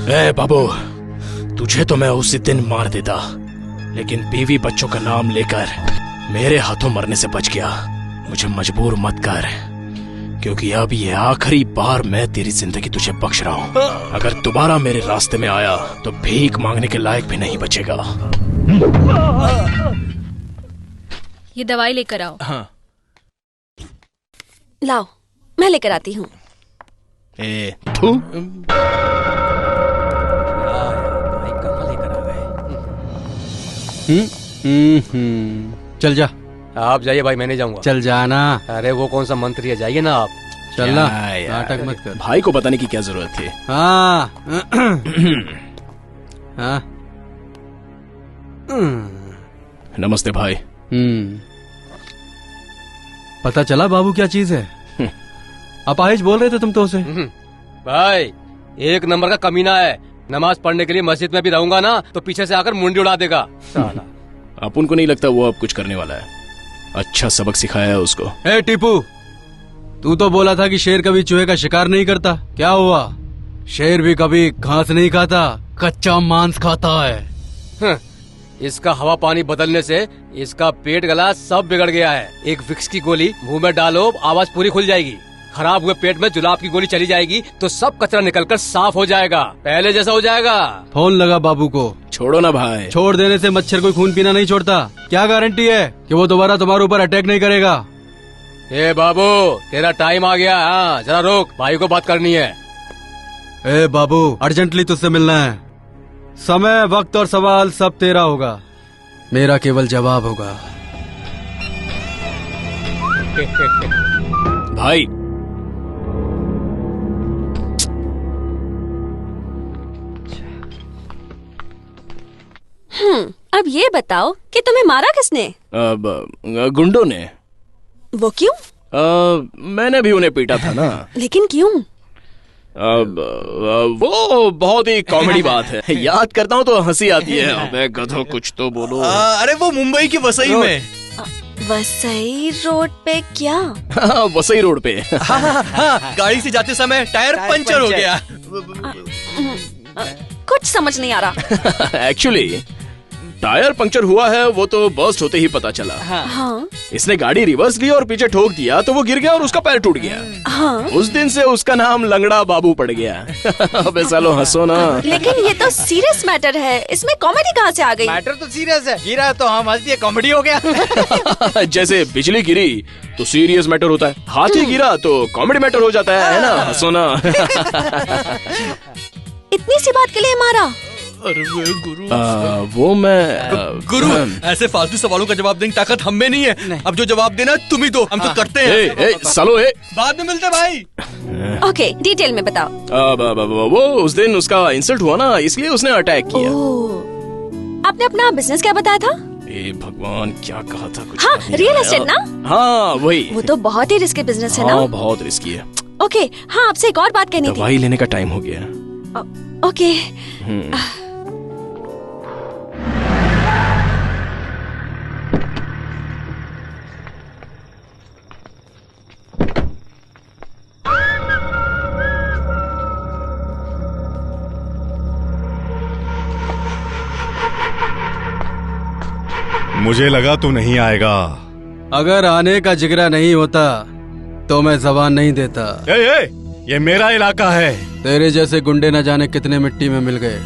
ए बाबू, तुझे तो मैं उसी दिन मार देता, लेकिन बीवी बच्चों का नाम लेकर मेरे हाथों मरने से बच गया। मुझे मजबूर मत कर, क्योंकि अब ये आखिरी बार मैं तेरी जिंदगी तुझे बख्श रहा हूँ। अगर दोबारा मेरे रास्ते में आया तो भीख मांगने के लायक भी नहीं बचेगा। ये दवाई लेकर आओ। हाँ। लाओ, मैं लेकर आती हूँ। चल जा। आप जाइए भाई, मैं नहीं जाऊंगा। चल जाना। अरे वो कौन सा मंत्री है, जाइए ना आप। चलना, नाटक मत कर। भाई को बताने की क्या जरूरत थी। हाँ। हाँ। नमस्ते भाई। पता चला बाबू क्या चीज है? अपाहिज बोल रहे थे तुम तो उसे। भाई एक नंबर का कमीना है। नमाज पढ़ने के लिए मस्जिद में भी रहूंगा ना तो पीछे से आकर मुंडी उड़ा देगा साला। अपन को नहीं लगता वो अब कुछ करने वाला है। अच्छा सबक सिखाया है उसको। ए टीपू, तू तो बोला था कि शेर कभी चूहे का शिकार नहीं करता। क्या हुआ? शेर भी कभी घास नहीं खाता, कच्चा मांस खाता है। इसका हवा पानी बदलने से इसका पेट गला सब बिगड़ गया है। एक विक्स की गोली मुंह में डालो, आवाज पूरी खुल जाएगी। खराब हुए पेट में जुलाब की गोली चली जाएगी तो सब कचरा निकलकर साफ हो जाएगा, पहले जैसा हो जाएगा। फोन लगा बाबू को। छोड़ो ना भाई। छोड़ देने से मच्छर कोई खून पीना नहीं छोड़ता। क्या गारंटी है कि वो दोबारा तुम्हारे ऊपर अटैक नहीं करेगा? ए बाबू, तेरा टाइम आ गया। हाँ जरा रोक, भाई को बात करनी है। ए बाबू, अर्जेंटली तुझसे मिलना है। समय, वक्त और सवाल सब तेरा होगा, मेरा केवल जवाब होगा। भाई अब ये बताओ कि तुम्हें मारा किसने? अब गुंडों ने। वो क्यों? मैंने भी उन्हें पीटा था ना। लेकिन क्यों? वो बहुत ही कॉमेडी बात है। याद करता हूँ तो हंसी आती है। अबे गधो कुछ तो बोलो। अरे वो मुंबई की वसई में। वसई रोड पे क्या? वसई रोड पे। हाँ, गाड़ी से जाते समय टायर पंचर हो गया। कुछ समझ नहीं आ रहा। एक्चुअली टायर पंक्चर हुआ है, वो तो बर्स्ट होते ही पता चला। हाँ। इसने गाड़ी रिवर्स ली और पीछे ठोक दिया तो वो गिर गया और उसका पैर टूट गया। हाँ। उस दिन से उसका नाम लंगड़ा बाबू पड़ गया। अबे सालो हंसो ना। लेकिन ये तो सीरियस मैटर है, इसमें कॉमेडी कहाँ से आ गई? मैटर तो सीरियस है, गिरा तो हम हंस दिए, कॉमेडी हो गया। जैसे बिजली गिरी तो सीरियस मैटर होता है, हाथी गिरा तो कॉमेडी मैटर हो जाता है ना? हंसो ना। इतनी सी बात के लिए मारा? अरे गुरु, वो मैं गुरु ऐसे फालतू सवालों का जवाब देने की ताकत हम में नहीं है। अब जो जवाब देना तुम ही दो, हम तो करते हैं। सालो बाद में मिलते भाई। ओके, डिटेल में बताओ। वो उस दिन उसका इंसल्ट हुआ ना, इसलिए उसने अटैक किया। आपने अपना बिजनेस क्या बताया था? भगवान क्या कहा था कुछ? हाँ, रियल एस्टेट ना? हाँ वही। वो तो बहुत ही रिस्की बिजनेस है ना? हाँ बहुत रिस्की है। ओके, हाँ आपसे एक और बात कहनी थी। दवाई लेने का टाइम हो गया। ओके। मुझे लगा तू नहीं आएगा। अगर आने का जिगरा नहीं होता तो मैं जबान नहीं देता। ये मेरा इलाका है। तेरे जैसे गुंडे न जाने कितने मिट्टी में मिल गए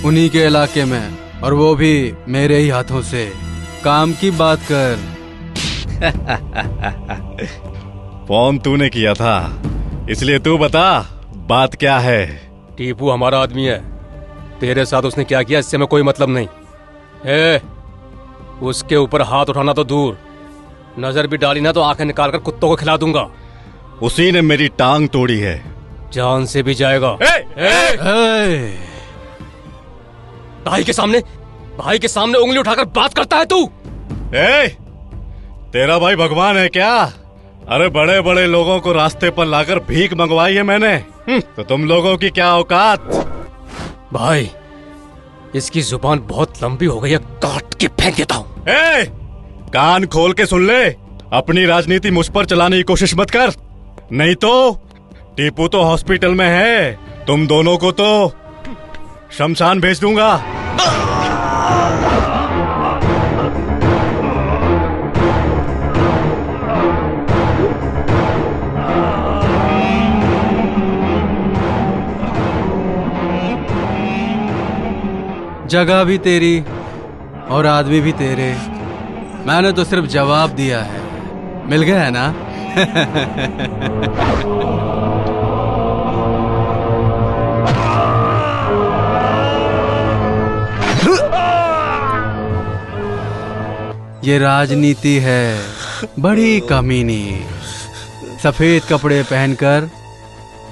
उन्हीं के इलाके में, और वो भी मेरे ही हाथों से। काम की बात कर। फोन तूने किया था, इसलिए तू बता बात क्या है। टीपू हमारा आदमी है, तेरे साथ उसने क्या किया इससे में कोई मतलब नहीं है। उसके ऊपर हाथ उठाना तो दूर, नजर भी डाली ना तो आंखें निकाल कर कुत्तों को खिला दूंगा। उसी ने मेरी टांग तोड़ी है। जान से भी जाएगा। भाई के सामने उंगली उठाकर बात करता है तू? तेरा भाई भगवान है क्या? अरे बड़े बड़े लोगों को रास्ते पर लाकर भीख मंगवाई है मैंने, तो तुम लोगों की क्या औकात? भाई इसकी जुबान बहुत लंबी हो गई है, काट के फेंक देता हूँ। कान खोल के सुन ले, अपनी राजनीति मुझ पर चलाने की कोशिश मत कर, नहीं तो टीपू तो हॉस्पिटल में है, तुम दोनों को तो शमशान भेज दूंगा। जगह भी तेरी और आदमी भी तेरे। मैंने तो सिर्फ जवाब दिया है। मिल गया है ना? ये राजनीति है, बड़ी कमीनी। सफेद कपड़े पहनकर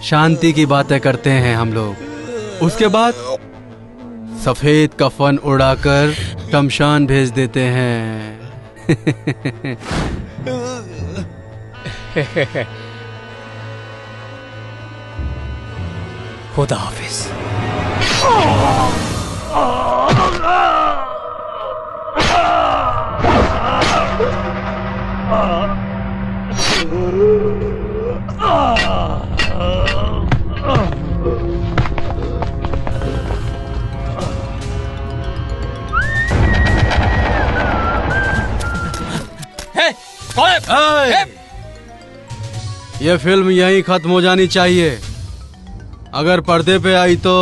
शांति की बातें करते हैं हम लोग, उसके बाद सफेद कफन उड़ाकर शमशान भेज देते हैं। खुदा हाफिज। ये फिल्म यहीं खत्म हो जानी चाहिए। अगर पर्दे पे आई तो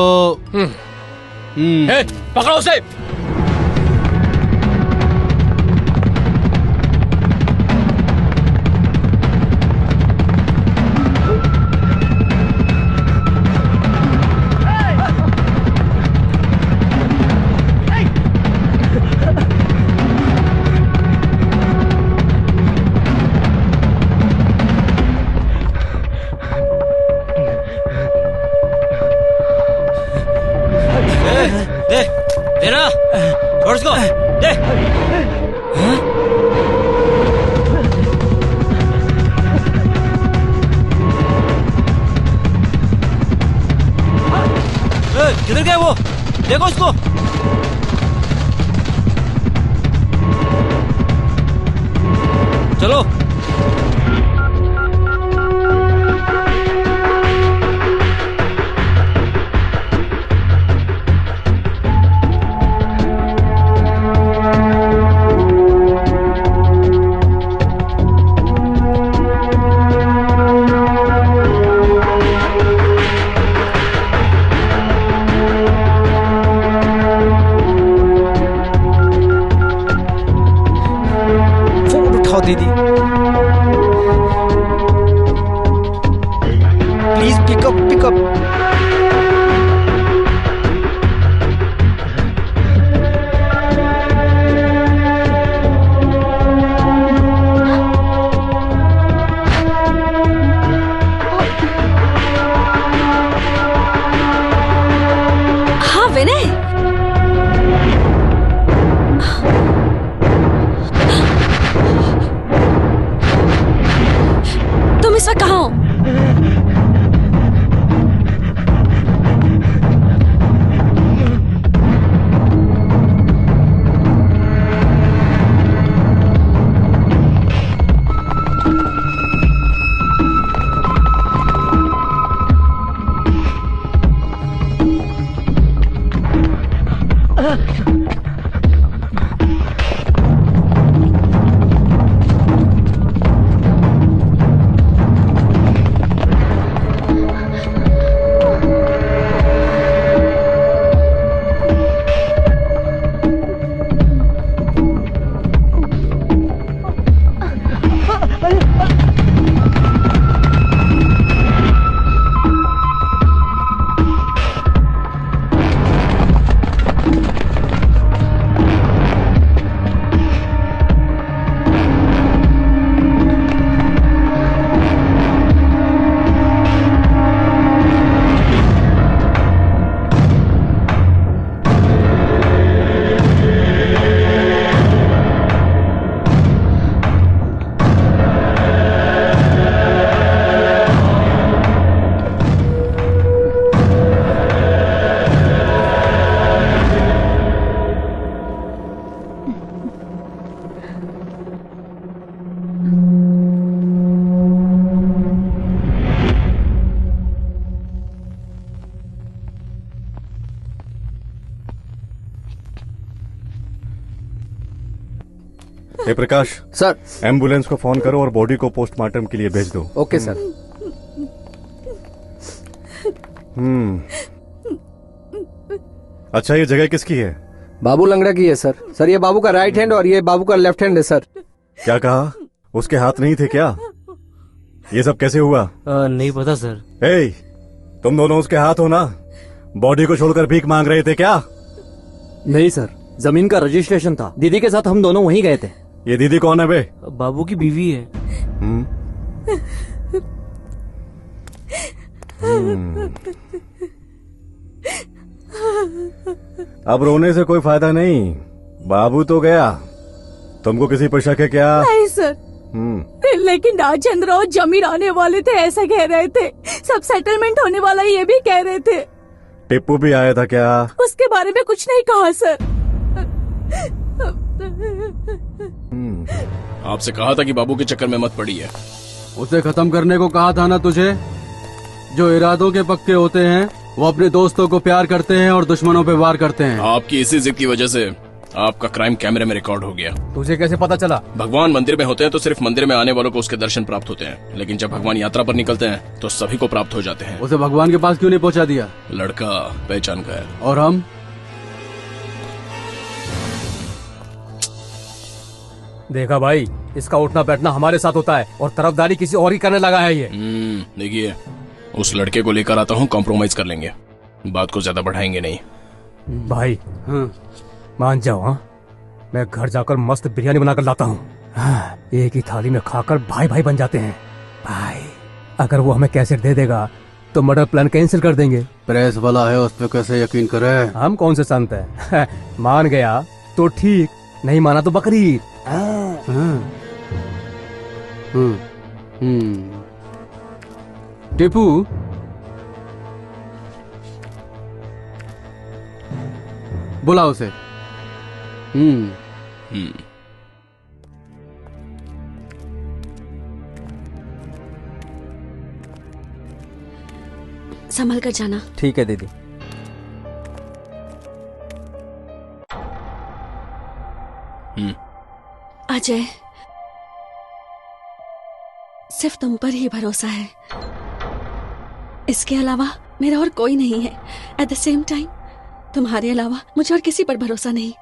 पकड़ो उसे। किधर गया वो? देखो उसको। चलो। दीदी प्लीज पिकअप। हाँ विनय, इस वक्त कहाँ हो? हे प्रकाश सर, एम्बुलेंस को फोन करो और बॉडी को पोस्टमार्टम के लिए भेज दो। Okay sir. अच्छा, ये जगह किसकी है? बाबू लंगड़ा की है सर। सर, ये बाबू का राइट हैंड और ये बाबू का लेफ्ट हैंड है सर। क्या कहा? उसके हाथ नहीं थे क्या? ये सब कैसे हुआ? नहीं पता सर। ए, तुम दोनों उसके हाथ हो ना? बॉडी को छोड़कर भीख मांग रहे थे क्या? नहीं सर, जमीन का रजिस्ट्रेशन था। दीदी के साथ हम दोनों वहीं गए थे। ये दीदी कौन है बे? बाबू की बीवी है। अब रोने से कोई फायदा नहीं, बाबू तो गया। तुमको किसी पर शक है क्या? नहीं सर, लेकिन राजेंद्र और जमीर आने वाले थे ऐसा कह रहे थे। सब सेटलमेंट होने वाला ये भी कह रहे थे। टिप्पू भी आया था क्या? उसके बारे में कुछ नहीं कहा सर। आपसे कहा था कि बाबू के चक्कर में मत पड़िए। उसे खत्म करने को कहा था ना तुझे। जो इरादों के पक्के होते हैं वो अपने दोस्तों को प्यार करते हैं और दुश्मनों पे वार करते हैं। आपकी इसी जिद की वजह से आपका क्राइम कैमरे में रिकॉर्ड हो गया। तुझे कैसे पता चला? भगवान मंदिर में होते हैं तो सिर्फ मंदिर में आने वालों को उसके दर्शन प्राप्त होते हैं, लेकिन जब भगवान यात्रा पर निकलते हैं तो सभी को प्राप्त हो जाते हैं। उसे भगवान के पास क्यों नहीं पहुंचा दिया? लड़का पहचान का है। और हम? देखा भाई, इसका उठना बैठना हमारे साथ होता है और तरफदारी किसी और ही करने लगा है ये। देखिए, उस लड़के को लेकर आता हूँ, कॉम्प्रोमाइज कर लेंगे, बात को ज्यादा बढ़ाएंगे नहीं। भाई मान जाओ। हाँ, मैं घर जाकर मस्त बिरयानी बनाकर लाता हूँ। हाँ, एक ही थाली में खाकर भाई भाई बन जाते हैं। भाई, अगर वो हमें कैसेट दे देगा तो मर्डर प्लान कैंसिल कर देंगे। प्रेस वाला है, उस पर कैसे यकीन करे? हम कौन से संत हैं? मान गया तो ठीक, नहीं माना तो बकरीद। टिप्पू, बुला उसे। संभल कर जाना। ठीक है दीदी। अजय, सिर्फ तुम पर ही भरोसा है, इसके अलावा मेरा और कोई नहीं है। एट द सेम टाइम तुम्हारे अलावा मुझे और किसी पर भरोसा नहीं।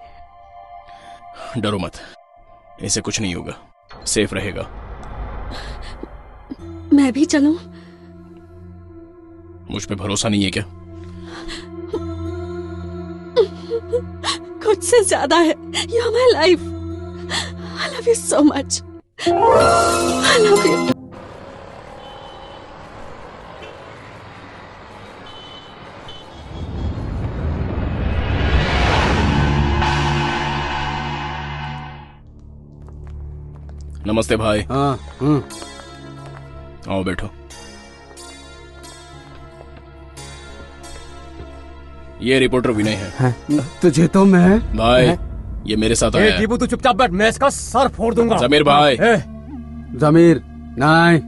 डरो मत, इसे कुछ नहीं होगा, सेफ रहेगा। मैं भी चलूं? मुझ पे भरोसा नहीं है क्या? खुद से ज्यादा है। You are my life. I love you so much. I love you. नमस्ते भाई। हाँ। आओ बैठो। ये रिपोर्टर विनय है। तुझे तो मैं भाई, ये मेरे साथ आया है। टीपू तू चुपचाप बैठ, मैं इसका सर फोड़ दूंगा। जमीर भाई। जमीर नहीं,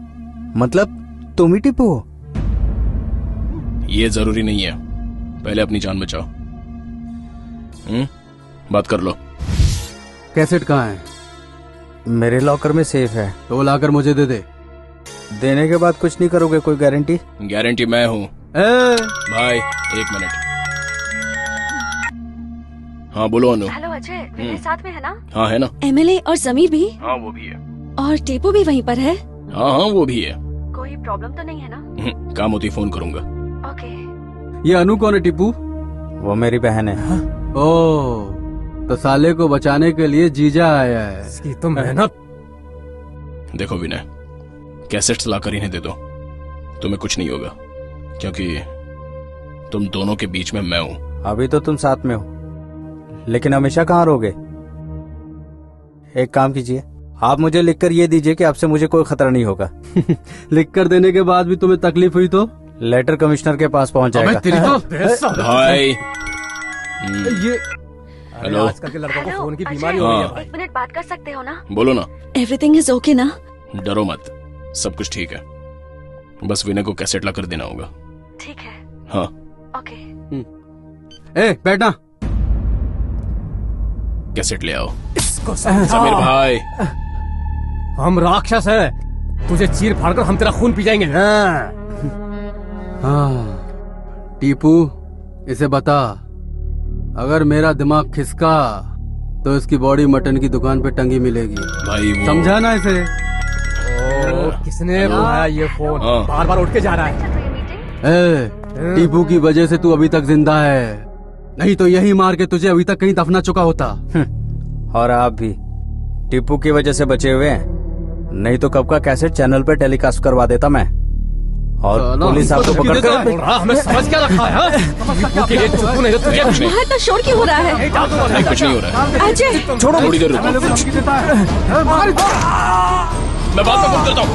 मतलब तुम ही टीपू हो? ये जरूरी नहीं है, पहले अपनी जान बचाओ। बात कर लो। कैसेट कहाँ है? मेरे लॉकर में सेफ है। तो लाकर मुझे दे दे। देने के बाद कुछ नहीं करोगे? कोई गारंटी? गारंटी मैं हूँ। भाई एक मिनट। हाँ बोलो अनु। हेलो अजय, मेरे साथ में है ना? हाँ है ना। एमएलए और जमीर भी? हाँ वो भी है। और टीपू भी वहीं पर है? हाँ हाँ वो भी है। कोई प्रॉब्लम तो नहीं है ना? काम होती फोन करूंगा। ओके। ये अनु कौन है टिप्पू? वो मेरी बहन है। ओह, तो साले को बचाने के लिए जीजा आया है। इसकी तो मेहनत। देखो विनय, कैसेट्स लाकर इन्हें दे दो, तुम्हें कुछ नहीं होगा, क्योंकि तुम दोनों के बीच में मैं हूँ। अभी तो तुम साथ में हो, लेकिन हमेशा कहाँ रहोगे? एक काम कीजिए, आप मुझे लिखकर ये दीजिए कि आपसे मुझे कोई खतरा नहीं होगा। लिखकर देने के बाद भी तुम्हें तकलीफ हुई तो? लेटर कमिश्नर के पास पहुंच जाएगा। भाई ये हेलो। आजकल के लड़कों को फोन की बीमारी हो रही है भाई। 1 मिनट बात कर सकते हो ना? बोलो ना। एवरीथिंग इज ओके ना? डरो मत, सब कुछ ठीक है, बस विनय को कैसेट ला कर देना होगा। ठीक है। हाँ ओके। बैठना। कैसेट ले आओ। उसको समझा। समीर भाई, हम राक्षस हैं, तुझे चीर फाड़कर हम तेरा खून पी जाएंगे। हाँ टीपू, इसे बता, अगर मेरा दिमाग खिसका तो इसकी बॉडी मटन की दुकान पे टंगी मिलेगी। भाई वो... समझा ना इसे? किसने बुलाया ये फोन? बार बार उठ के जा रहा है। टीपू की वजह से तू अभी तक जिंदा है, नहीं तो यही मार के तुझे अभी तक कहीं दफना चुका होता। और आप भी टीपू की वजह से बचे हुए हैं, नहीं तो कब का कैसेट चैनल पे टेलीकास्ट करवा देता मैं। और पुलिस आपको पकड़ कर हमें समझ क्या रखा है? वहाँ तो शोर क्यों हो रहा है? कुछ नहीं हो रहा है। अजय छोड़ो, थोड़ी देर रुको। मैं बात में फोन करता हूँ।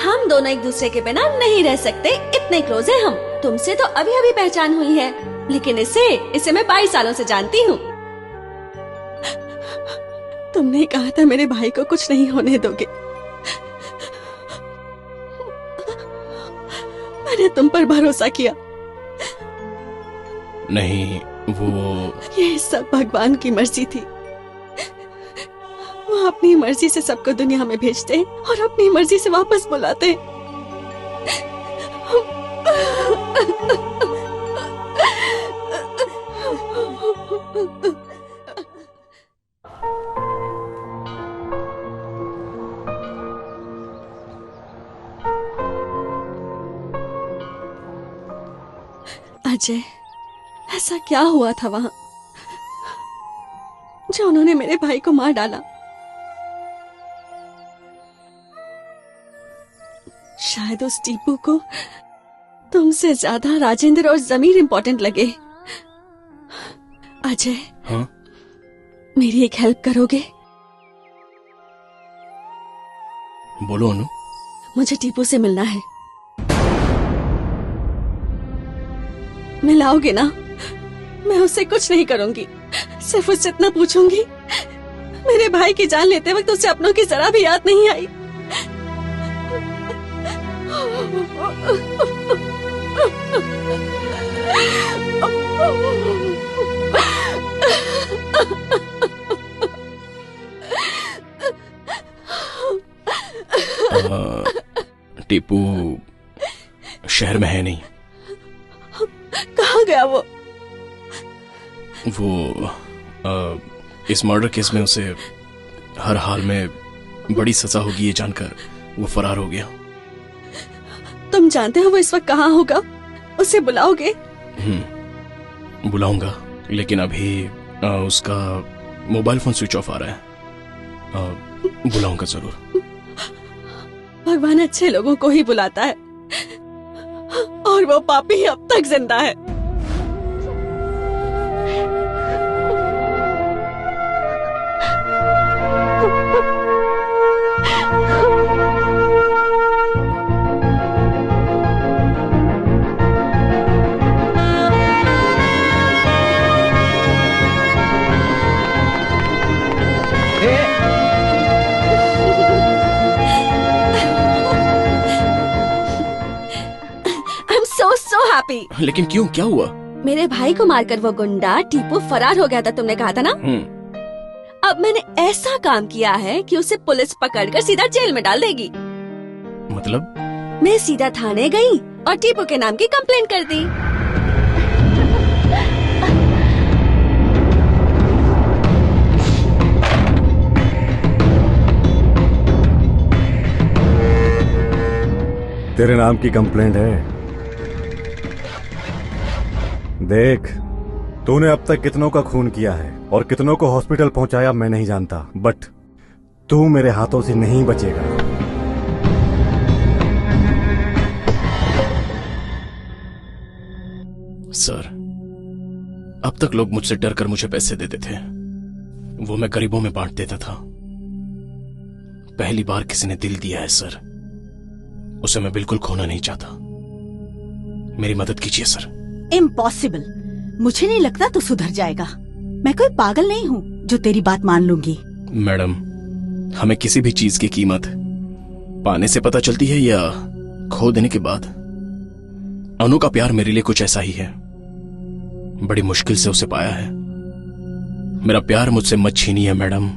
हम दोनों एक दूसरे के बिना नहीं रह सकते, इतने क्लोज हैं हम। तुमसे तो अभी अभी पहचान हुई है, लेकिन इसे मैं 22 सालों से जानती हूँ। तुमने कहा था मेरे भाई को कुछ नहीं होने दोगे। मैंने तुम पर भरोसा किया। नहीं, वो ये सब भगवान की मर्जी थी। वो अपनी मर्जी से सबको दुनिया में भेजते हैं और अपनी मर्जी से वापस बुलाते हैं। अजय, ऐसा क्या हुआ था वहां जो उन्होंने मेरे भाई को मार डाला? शायद उस टीपू को तुमसे ज्यादा राजेंद्र और जमीर इम्पोर्टेंट लगे। अजय, हाँ? मेरी एक हेल्प करोगे? बोलो अनु। मुझे टीपू से मिलना है। मिलाओगे ना? मैं उससे कुछ नहीं करूंगी, सिर्फ उससे इतना पूछूंगी, मेरे भाई की जान लेते वक्त उसे अपनों की जरा भी याद नहीं आई। टीपू शहर में है नहीं। कहाँ गया वो? इस मर्डर केस में उसे हर हाल में बड़ी सजा होगी ये जानकर वो फरार हो गया। तुम जानते हो वो इस वक्त कहाँ होगा? उसे बुलाओगे? बुलाऊंगा, लेकिन अभी उसका मोबाइल फोन स्विच ऑफ आ रहा है। बुलाऊंगा जरूर। भगवान अच्छे लोगों को ही बुलाता है और वो पापी अब तक जिंदा है। so happy. लेकिन क्यों, क्या हुआ? मेरे भाई को मारकर वो गुंडा टीपू फरार हो गया था, तुमने कहा था ना? अब मैंने ऐसा काम किया है कि उसे पुलिस पकड़कर सीधा जेल में डाल देगी। मतलब? मैं सीधा थाने गई और टीपू के नाम की कंप्लेंट कर दी। तेरे नाम की कंप्लेंट है। देख, तूने अब तक कितनों का खून किया है और कितनों को हॉस्पिटल पहुंचाया मैं नहीं जानता, बट तू मेरे हाथों से नहीं बचेगा। सर, अब तक लोग मुझसे डर कर मुझे पैसे देते थे, वो मैं गरीबों में बांट देता था। पहली बार किसी ने दिल दिया है सर, उसे मैं बिल्कुल खोना नहीं चाहता। मेरी मदद कीजिए सर। इम्पॉसिबल। मुझे नहीं लगता तू सुधर जाएगा। मैं कोई पागल नहीं हूँ जो तेरी बात मान लूंगी। मैडम, हमें किसी भी चीज की कीमत पाने से पता चलती है या खो देने के बाद? अनु का प्यार मेरे लिए कुछ ऐसा ही है, बड़ी मुश्किल से उसे पाया है। मेरा प्यार मुझसे मत छीनिए मैडम।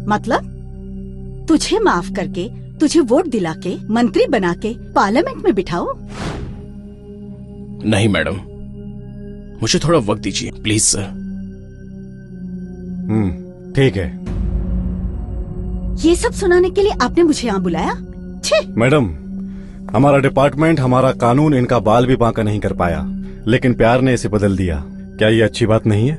मतलब तुझे माफ करके, तुझे वोट दिला के, मंत्री बना के पार्लियामेंट में बिठाओ? नहीं मैडम, मुझे थोड़ा वक्त दीजिए प्लीज सर। ठीक है। ये सब सुनाने के लिए आपने मुझे यहाँ बुलाया? छे! मैडम, हमारा डिपार्टमेंट, हमारा कानून इनका बाल भी बांका नहीं कर पाया, लेकिन प्यार ने इसे बदल दिया। क्या ये अच्छी बात नहीं है?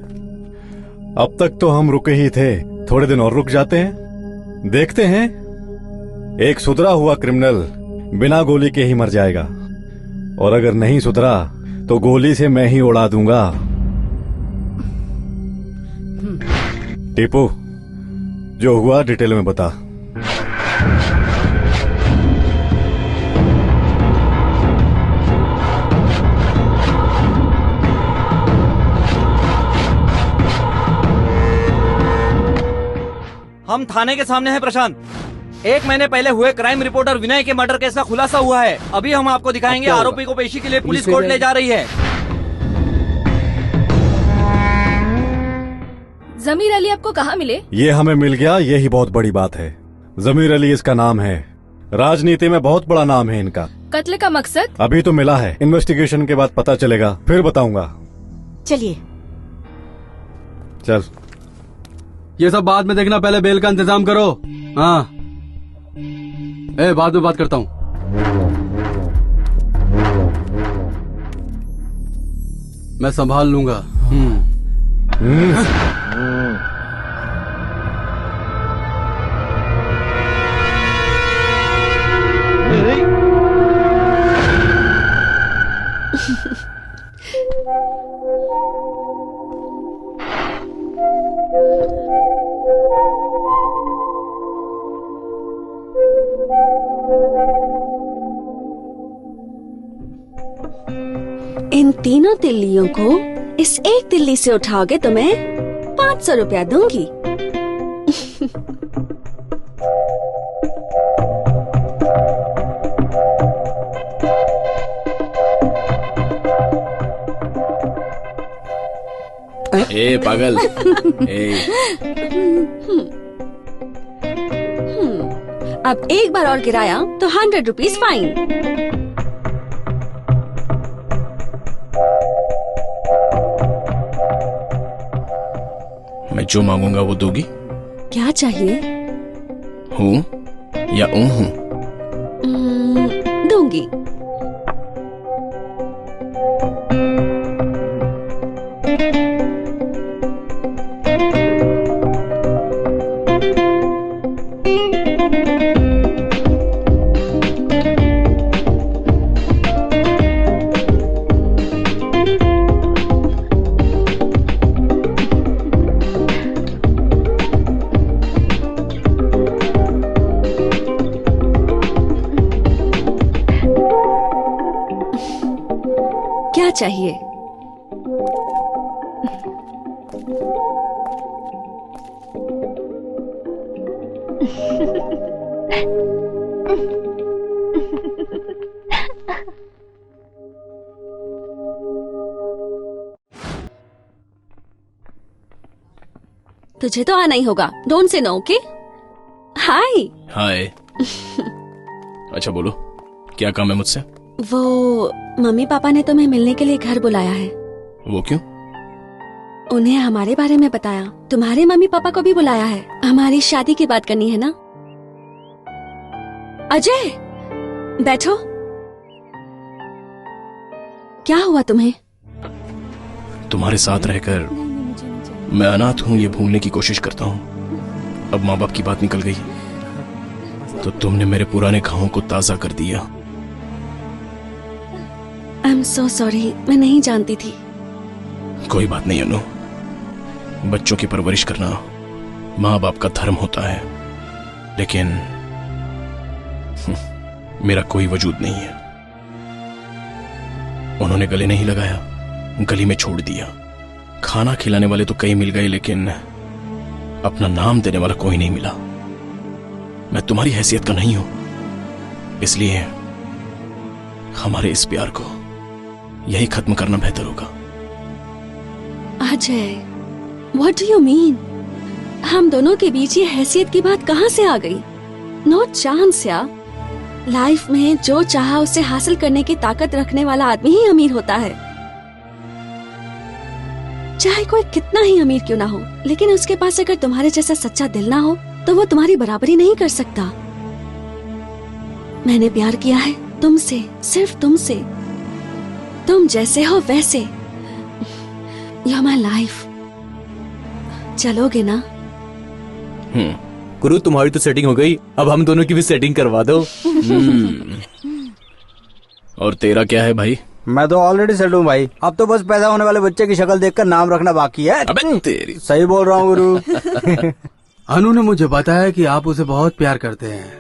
अब तक तो हम रुके ही थे, थोड़े दिन और रुक जाते हैं, देखते हैं। एक सुधरा हुआ क्रिमिनल बिना गोली के ही मर जाएगा, और अगर नहीं सुधरा तो गोली से मैं ही उड़ा दूंगा। टीपू, जो हुआ डिटेल में बता। हम थाने के सामने हैं प्रशांत। 1 महीने पहले हुए क्राइम रिपोर्टर विनय के मर्डर केस का खुलासा हुआ है। अभी हम आपको दिखाएंगे। आरोपी को पेशी के लिए पुलिस कोर्ट ले जा रही है। जमीर अली आपको कहाँ मिले? ये हमें मिल गया, ये ही बहुत बड़ी बात है। जमीर अली इसका नाम है, राजनीति में बहुत बड़ा नाम है इनका। कत्ल का मकसद? अभी तो मिला है, इन्वेस्टिगेशन के बाद पता चलेगा, फिर बताऊंगा। चलिए। चल। ये सब बाद में देखना, पहले बेल का इंतजाम करो। हाँ, बाद में बात करता हूँ। मैं संभाल लूंगा। इन तीनों तिल्लियों को इस एक तिल्ली से उठाओगे तो मैं 500 रुपया दूंगी। ए पागल। अब एक बार और गिराया तो 100 रुपीज फाइन। मैं जो मांगूंगा वो दोगी? क्या चाहिए? हूँ या हूँ? दूंगी। क्या चाहिए? तुझे तो आना ही होगा। Don't say no, okay? हाय। हाय। अच्छा बोलो, क्या काम है मुझसे? वो मम्मी पापा ने तुम्हें मिलने के लिए घर बुलाया है। वो क्यों? उन्हें हमारे बारे में बताया, तुम्हारे मम्मी पापा को भी बुलाया है। हमारी शादी की बात करनी है ना। अजय बैठो। क्या हुआ तुम्हें? तुम्हारे साथ रहकर मैं अनाथ हूँ ये भूलने की कोशिश करता हूँ। अब माँ बाप की बात निकल गई तो तुमने मेरे पुराने घावों को ताजा कर दिया। आई एम सो सॉरी, मैं नहीं जानती थी। कोई बात नहीं अनु, बच्चों की परवरिश करना माँ बाप का धर्म होता है, लेकिन मेरा कोई वजूद नहीं है। उन्होंने गले नहीं लगाया, गली में छोड़ दिया। खाना खिलाने वाले तो कई मिल गए, लेकिन अपना नाम देने वाला कोई नहीं मिला। मैं तुम्हारी हैसियत का नहीं हूं, इसलिए हमारे इस प्यार को यही खत्म करना बेहतर होगा। Ajay, what do you mean? हम दोनों के बीच ये हैसियत की बात कहाँ से आ गई? नो चांस यार। लाइफ में जो चाहा उसे हासिल करने की ताकत रखने वाला आदमी ही अमीर होता है। चाहे कोई कितना ही अमीर क्यों ना हो, लेकिन उसके पास अगर तुम्हारे जैसा सच्चा दिल ना हो तो वो तुम्हारी बराबरी नहीं कर सकता। मैंने प्यार किया है तुमसे, सिर्फ तुमसे। तुम जैसे हो वैसे। You are my life. चलोगे ना? गुरु, तुम्हारी तो सेटिंग हो गई, अब हम दोनों की भी सेटिंग करवा दो। और तेरा क्या है भाई? मैं तो ऑलरेडी सेट हूँ भाई। अब तो बस पैदा होने वाले बच्चे की शक्ल देखकर नाम रखना बाकी है। अबे तेरी। सही बोल रहा हूँ गुरु। अनु ने मुझे बताया कि आप उसे बहुत प्यार करते हैं।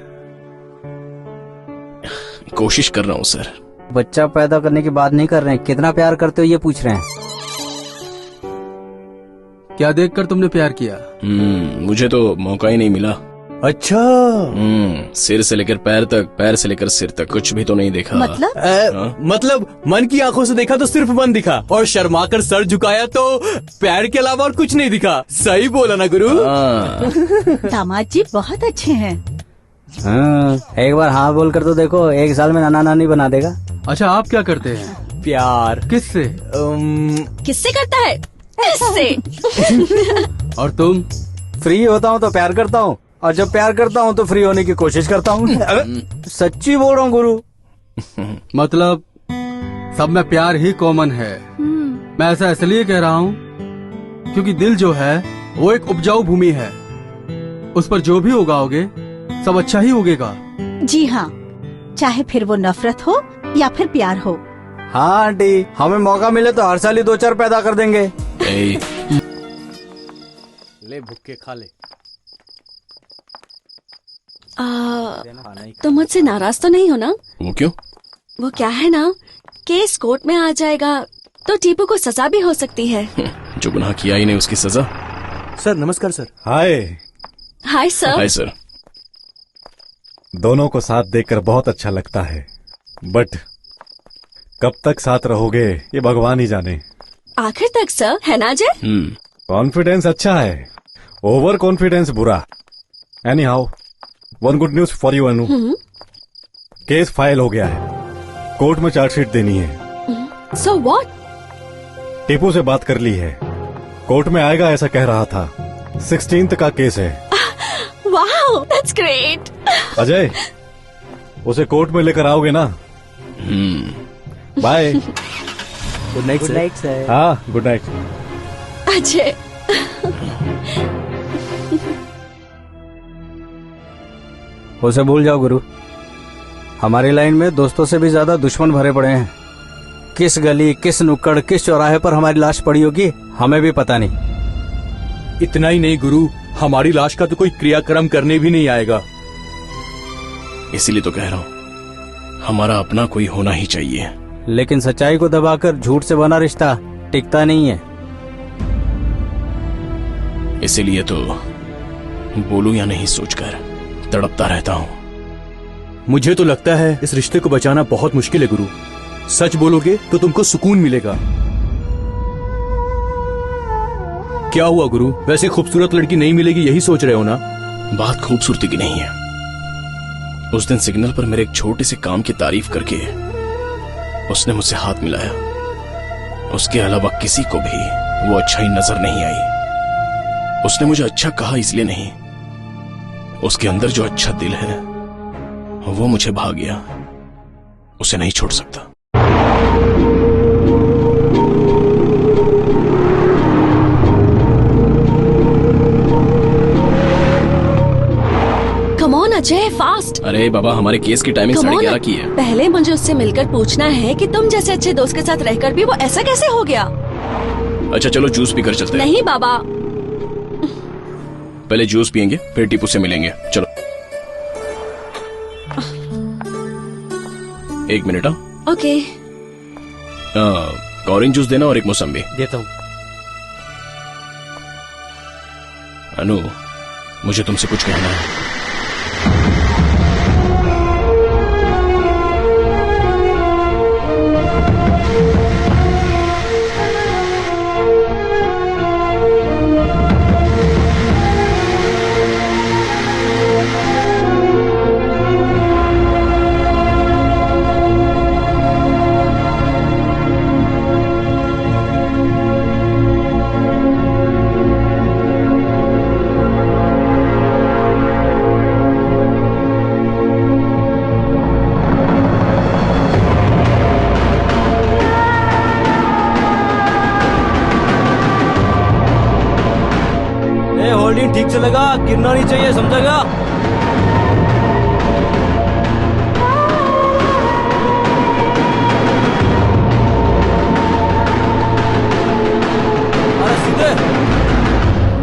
कोशिश कर रहा हूँ सर। बच्चा पैदा करने की बात नहीं कर रहे हैं, कितना प्यार करते हो ये पूछ रहे हैं। क्या देखकर तुमने प्यार किया? मुझे तो मौका ही नहीं मिला। अच्छा। सिर से लेकर पैर तक, पैर से लेकर सिर तक कुछ भी तो नहीं देखा। मतलब? मतलब मन की आंखों से देखा तो सिर्फ मन दिखा, और शर्मा कर सर झुकाया तो पैर के अलावा और कुछ नहीं दिखा। सही बोला ना गुरु? दामाद जी बहुत अच्छे हैं। एक बार हाँ बोल कर तो देखो, 1 साल में नाना नानी बना देगा। अच्छा, आप क्या करते हैं? प्यार। किससे? किससे करता है? इससे। और तुम? फ्री होता हूँ तो प्यार करता हूँ, और जब प्यार करता हूँ तो फ्री होने की कोशिश करता हूँ। सच्ची बोल रहा हूँ गुरु। मतलब सब में प्यार ही कॉमन है। मैं ऐसा इसलिए कह रहा हूँ क्योंकि दिल जो है वो एक उपजाऊ भूमि है, उस पर जो भी उगाओगे सब अच्छा ही उगेगा। जी हाँ, चाहे फिर वो नफरत हो या फिर प्यार हो। हाँ आंटी, हमें मौका मिले तो हर साल ही 2-4 पैदा कर देंगे। ले भुक्के खा ले। तुम मुझसे नाराज तो नहीं हो ना? वो क्यों? वो क्या है ना, केस कोर्ट में आ जाएगा तो टीपू को सजा भी हो सकती है। जो गुनाह किया ही नहीं उसकी सजा। सर नमस्कार sir. Hi. Hi sir. Hi sir. दोनों को साथ देखकर बहुत अच्छा लगता है, बट कब तक साथ रहोगे ये भगवान ही जाने। आखिर तक सर, है ना अजय? कॉन्फिडेंस अच्छा है, ओवर कॉन्फिडेंस बुरा। Any how, one good news for you Anu. Case file हो गया है, कोर्ट में चार्जशीट देनी है। So what? टीपू से बात कर ली है, कोर्ट में आएगा ऐसा कह रहा था। 16th का केस है। Wow, that's great. अजय, उसे कोर्ट में लेकर आओगे ना? बाय। Good night sir. हाँ, गुड नाइट। अजय, उसे भूल जाओ गुरु। हमारी लाइन में दोस्तों से भी ज्यादा दुश्मन भरे पड़े हैं। किस गली, किस नुक्कड़, किस चौराहे पर हमारी लाश पड़ी होगी हमें भी पता नहीं। इतना ही नहीं गुरु, हमारी लाश का तो कोई क्रियाक्रम करने भी नहीं आएगा। इसीलिए तो कह रहा हूँ हमारा अपना कोई होना ही चाहिए। लेकिन सच्चाई को दबाकर झूठ से बना रिश्ता टिकता नहीं है। इसीलिए तो बोलूं या नहीं सोचकर तड़पता रहता हूँ। मुझे तो लगता है इस रिश्ते को बचाना बहुत मुश्किल है गुरु। सच बोलोगे तो तुमको सुकून मिलेगा। क्या हुआ गुरु? वैसे खूबसूरत लड़की नहीं मिलेगी यही सोच रहे हो ना? बात खूबसूरती की नहीं है। उस दिन सिग्नल पर मेरे एक छोटे से काम की तारीफ करके उसने मुझसे हाथ मिलाया। उसके अलावा किसी को भी वो अच्छाई नजर नहीं आई। उसने मुझे अच्छा कहा इसलिए नहीं, उसके अंदर जो अच्छा दिल है वो मुझे भा गया। उसे नहीं छोड़ सकता। Come on Ajay, fast. अरे बाबा, हमारे केस की टाइमिंग 11:30 की है। पहले मुझे उससे मिलकर पूछना है कि तुम जैसे अच्छे दोस्त के साथ रहकर भी वो ऐसा कैसे हो गया। अच्छा चलो जूस पीकर चलते हैं। नहीं बाबा, पहले जूस पियेंगे फिर टीपू से मिलेंगे। चलो 1 मिनट। ओके। ऑरेंज जूस देना और एक मौसम्बी। देता हूँ। अनु, मुझे तुमसे कुछ कहना है। ठीक से लगा, गिरना नहीं चाहिए, समझेगा? अरे सीधे।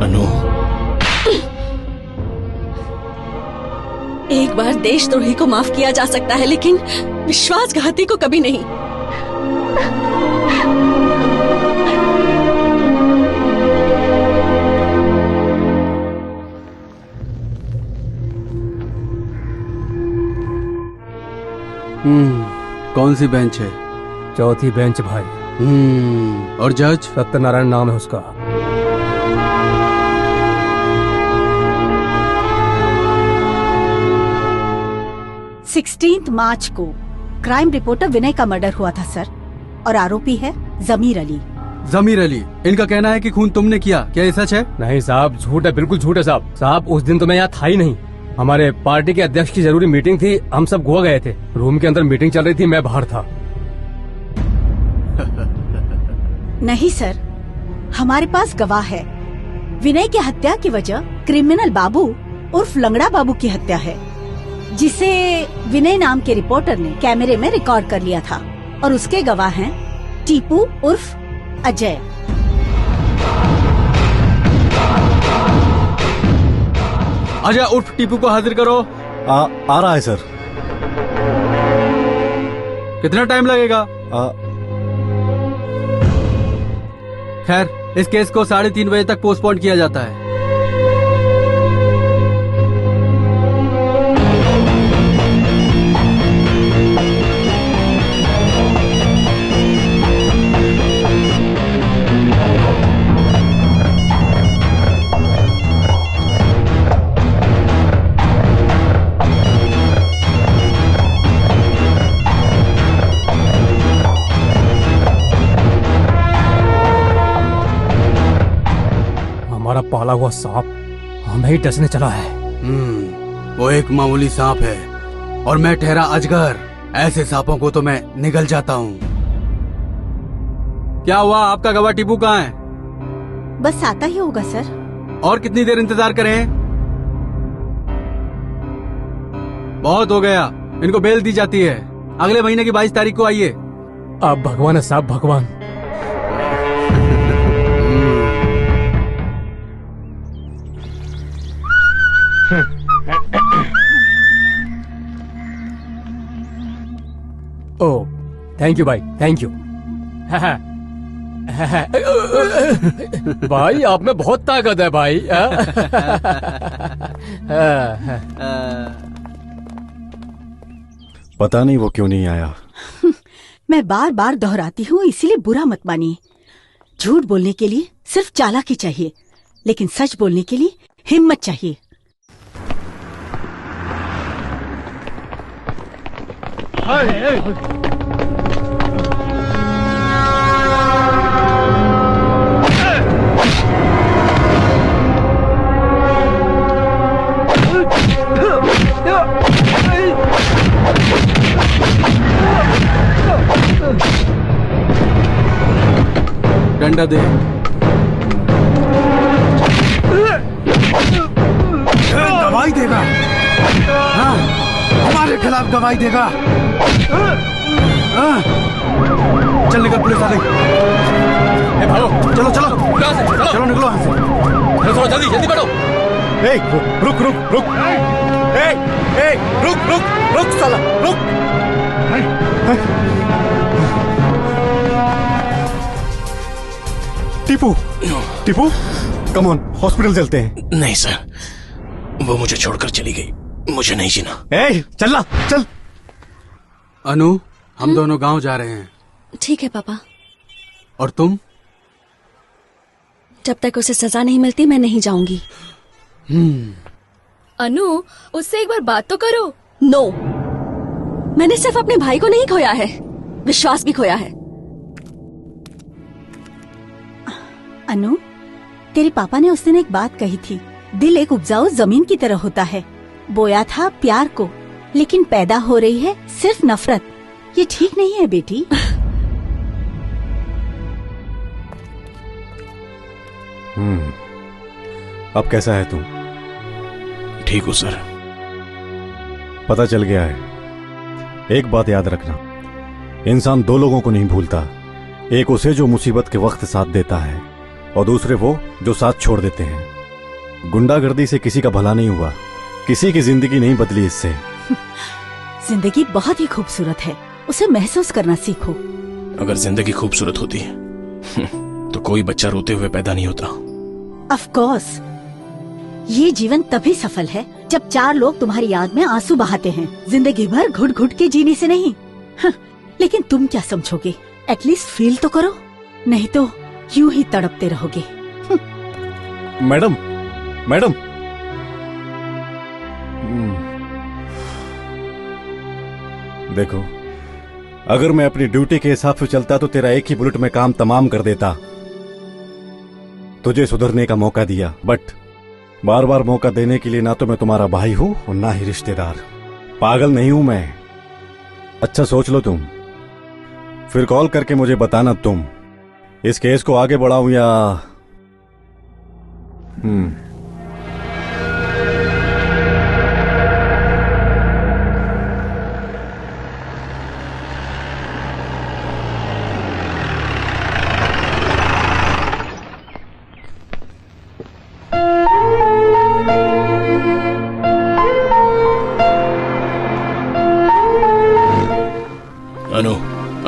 अनु, एक बार देशद्रोही को माफ किया जा सकता है लेकिन विश्वासघाती को कभी नहीं। कौन सी बेंच है? चौथी बेंच भाई। और जज? सत्यनारायण नाम है उसका। मार्च को क्राइम रिपोर्टर विनय का मर्डर हुआ था सर, और आरोपी है जमीर अली। जमीर अली, इनका कहना है कि खून तुमने किया, क्या ये सच है? नहीं साहब, झूठ है, बिल्कुल झूठ है साहब। साहब उस दिन तो मैं यहाँ था ही नहीं। हमारे पार्टी के अध्यक्ष की जरूरी मीटिंग थी, हम सब गोवा गए थे। रूम के अंदर मीटिंग चल रही थी, मैं बाहर था। नहीं सर, हमारे पास गवाह है। विनय की हत्या की वजह क्रिमिनल बाबू उर्फ लंगड़ा बाबू की हत्या है, जिसे विनय नाम के रिपोर्टर ने कैमरे में रिकॉर्ड कर लिया था। और उसके गवाह हैं टीपू उर्फ अजय। अजय उर्फ टीपू को हाजिर करो। आ रहा है सर। कितना टाइम लगेगा? खैर, इस केस को 3:30 बजे तक पोस्टपोन किया जाता है। हमारा पाला हुआ सांप हमें ही डसने चला है। वो एक मामूली सांप है और मैं ठहरा अजगर। ऐसे सांपों को तो मैं निगल जाता हूँ। क्या हुआ, आपका गवाह टीपू कहाँ है? बस आता ही होगा सर। और कितनी देर इंतजार करें? बहुत हो गया, इनको बेल दी जाती है। अगले महीने की 22 तारीख को आइए। आप भगवान है साहब, भगवान। ओह, थैंक यू भाई, थैंक यू। भाई आप में बहुत ताकत है भाई। पता नहीं वो क्यों नहीं आया। मैं बार बार दोहराती हूँ, इसीलिए बुरा मत मानिए। झूठ बोलने के लिए सिर्फ चालाकी चाहिए, लेकिन सच बोलने के लिए हिम्मत चाहिए। डंडा दे। गवाही देगा, हाँ, हमारे खिलाफ गवाही देगा। हाँ। चल निकल, पुलिस आ गई। भागो, चलो चलो चलो चलो, निकलो यहाँ से। चलो जल्दी जल्दी बढ़ो। रुक रुक रुक, रुक रुक रुक साला, रुक। Tipu, Tipu, come on, hospital चलते हैं। नहीं सर, वो मुझे छोड़कर चली गई, मुझे नहीं जीना। चल चल। अनु, हम दोनों गांव जा रहे हैं। ठीक है पापा। और तुम? जब तक उसे सजा नहीं मिलती मैं नहीं जाऊंगी। अनु, उससे एक बार बात तो करो। नो, मैंने सिर्फ अपने भाई को नहीं खोया है, विश्वास भी खोया है। अनु, तेरे पापा ने उस दिन एक बात कही थी, दिल एक उपजाऊ जमीन की तरह होता है। बोया था प्यार को, लेकिन पैदा हो रही है सिर्फ नफरत। ये ठीक नहीं है बेटी। अब कैसा है तू? ठीक हूँ सर। पता चल गया है। एक बात याद रखना, इंसान दो लोगों को नहीं भूलता, एक उसे जो मुसीबत के वक्त साथ देता है और दूसरे वो जो साथ छोड़ देते हैं। गुंडागर्दी से किसी का भला नहीं हुआ, किसी की जिंदगी नहीं बदली इससे। जिंदगी बहुत ही खूबसूरत है, उसे महसूस करना सीखो। अगर जिंदगी खूबसूरत होती तो कोई बच्चा रोते हुए पैदा नहीं होता। ऑफ कोर्स, ये जीवन तभी सफल है जब चार लोग तुम्हारी याद में आंसू बहाते हैं, जिंदगी भर घुट घुट के जीने से नहीं। लेकिन तुम क्या समझोगे? एटलीस्ट फील तो करो, नहीं तो यूं ही तड़पते रहोगे। मैडम, मैडम, देखो, अगर मैं अपनी ड्यूटी के हिसाब से चलता तो तेरा एक ही बुलेट में काम तमाम कर देता। तुझे सुधरने का मौका दिया, बट बार बार मौका देने के लिए ना तो मैं तुम्हारा भाई हूं और ना ही रिश्तेदार। पागल नहीं हूं मैं। अच्छा सोच लो तुम, फिर कॉल करके मुझे बताना तुम इस केस को आगे बढ़ाऊं या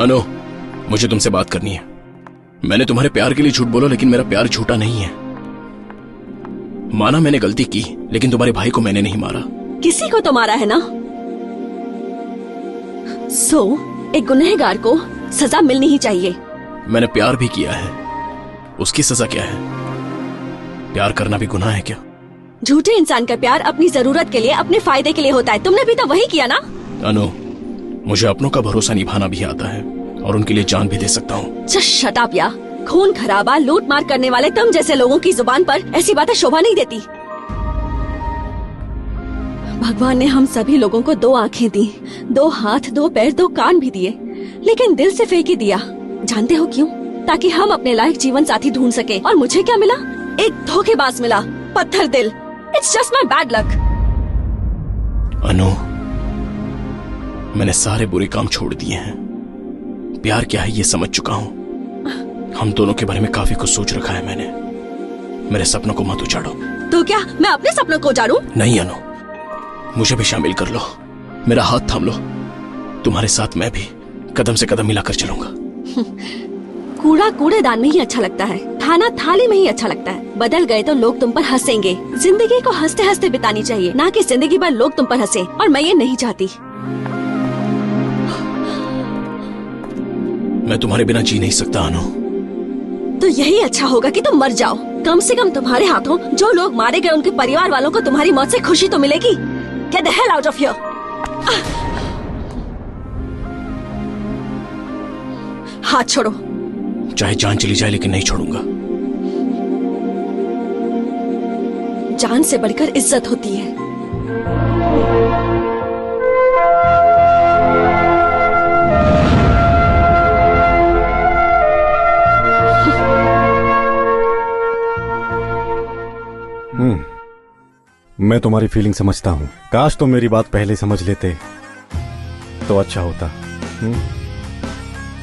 अनु, मुझे तुमसे बात करनी है। मैंने तुम्हारे प्यार के लिए झूठ बोला, लेकिन मेरा प्यार झूठा नहीं है। माना मैंने गलती की, लेकिन तुम्हारे भाई को मैंने नहीं मारा। किसी को तो मारा है ना। एक गुनहगार को सजा मिलनी ही चाहिए। मैंने प्यार भी किया है, उसकी सजा क्या है? प्यार करना भी गुनाह है क्या? झूठे इंसान का प्यार अपनी जरूरत के लिए, अपने फायदे के लिए होता है। तुमने भी तो वही किया ना। अनु, मुझे अपनों का भरोसा निभाना भी आता है और उनके लिए जान भी दे सकता हूँ। शट अप या। खून खराबा, लूट मार करने वाले तुम जैसे लोगों की जुबान पर ऐसी बातें शोभा नहीं देती। भगवान ने हम सभी लोगों को 2 आंखें दी, 2 हाथ, 2 पैर, 2 कान भी दिए, लेकिन दिल से फेंक ही दिया। जानते हो क्यों? ताकि हम अपने लायक जीवन साथी ढूंढ सके। और मुझे क्या मिला? एक धोखेबाज मिला, पत्थर दिल। It's just my bad luck. Anu, मैंने सारे बुरे काम छोड़ दिए हैं। प्यार क्या है ये समझ चुका हूँ। हम दोनों के बारे में काफी कुछ सोच रखा है मैंने। मेरे सपनों को मत उजाड़ो। तो क्या मैं अपने सपनों को उजाड़ूं? नहीं अनु, मुझे भी शामिल कर लो, मेरा हाथ थाम लो। तुम्हारे साथ मैं भी कदम से कदम मिलाकर चलूंगा। कूड़ा कूड़ेदान में ही अच्छा लगता है, खाना थाली में ही अच्छा लगता है। बदल गए तो लोग तुम पर हंसेंगे। जिंदगी को हंसते हंसते बितानी चाहिए, ना कि जिंदगी भर लोग तुम पर हंसे। और मैं ये नहीं चाहती। मैं तुम्हारे बिना जी नहीं सकता अनु। तो यही अच्छा होगा कि तुम मर जाओ। कम से कम तुम्हारे हाथों जो लोग मारे गए उनके परिवार वालों को तुम्हारी मौत से खुशी तो मिलेगी। Get the hell out of here! हाथ छोड़ो। चाहे जान चली जाए लेकिन नहीं छोड़ूंगा। जान से बढ़कर इज्जत होती है। मैं तुम्हारी फीलिंग समझता हूँ। काश तुम मेरी बात पहले समझ लेते तो अच्छा होता।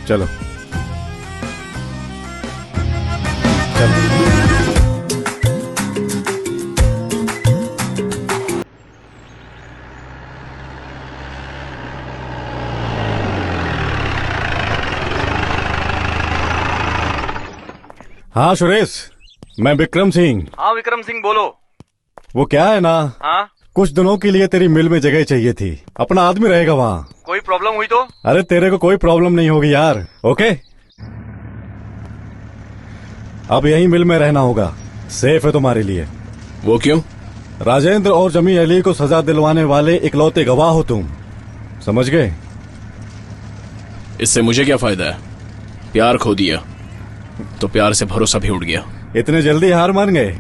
चलो हाँ सुरेश, मैं विक्रम सिंह। हाँ विक्रम सिंह बोलो। वो क्या है ना, हाँ कुछ दिनों के लिए तेरी मिल में जगह चाहिए थी। अपना आदमी रहेगा वहाँ। कोई प्रॉब्लम हुई तो? अरे तेरे को कोई प्रॉब्लम नहीं होगी यार। ओके, अब यही मिल में रहना होगा। सेफ है तुम्हारे लिए। वो क्यों? राजेंद्र और जमी अली को सजा दिलवाने वाले इकलौते गवाह हो तुम, समझ गए? इससे मुझे क्या फायदा है? प्यार खो दिया तो प्यार से भरोसा भी उड़ गया। इतने जल्दी हार मान गए?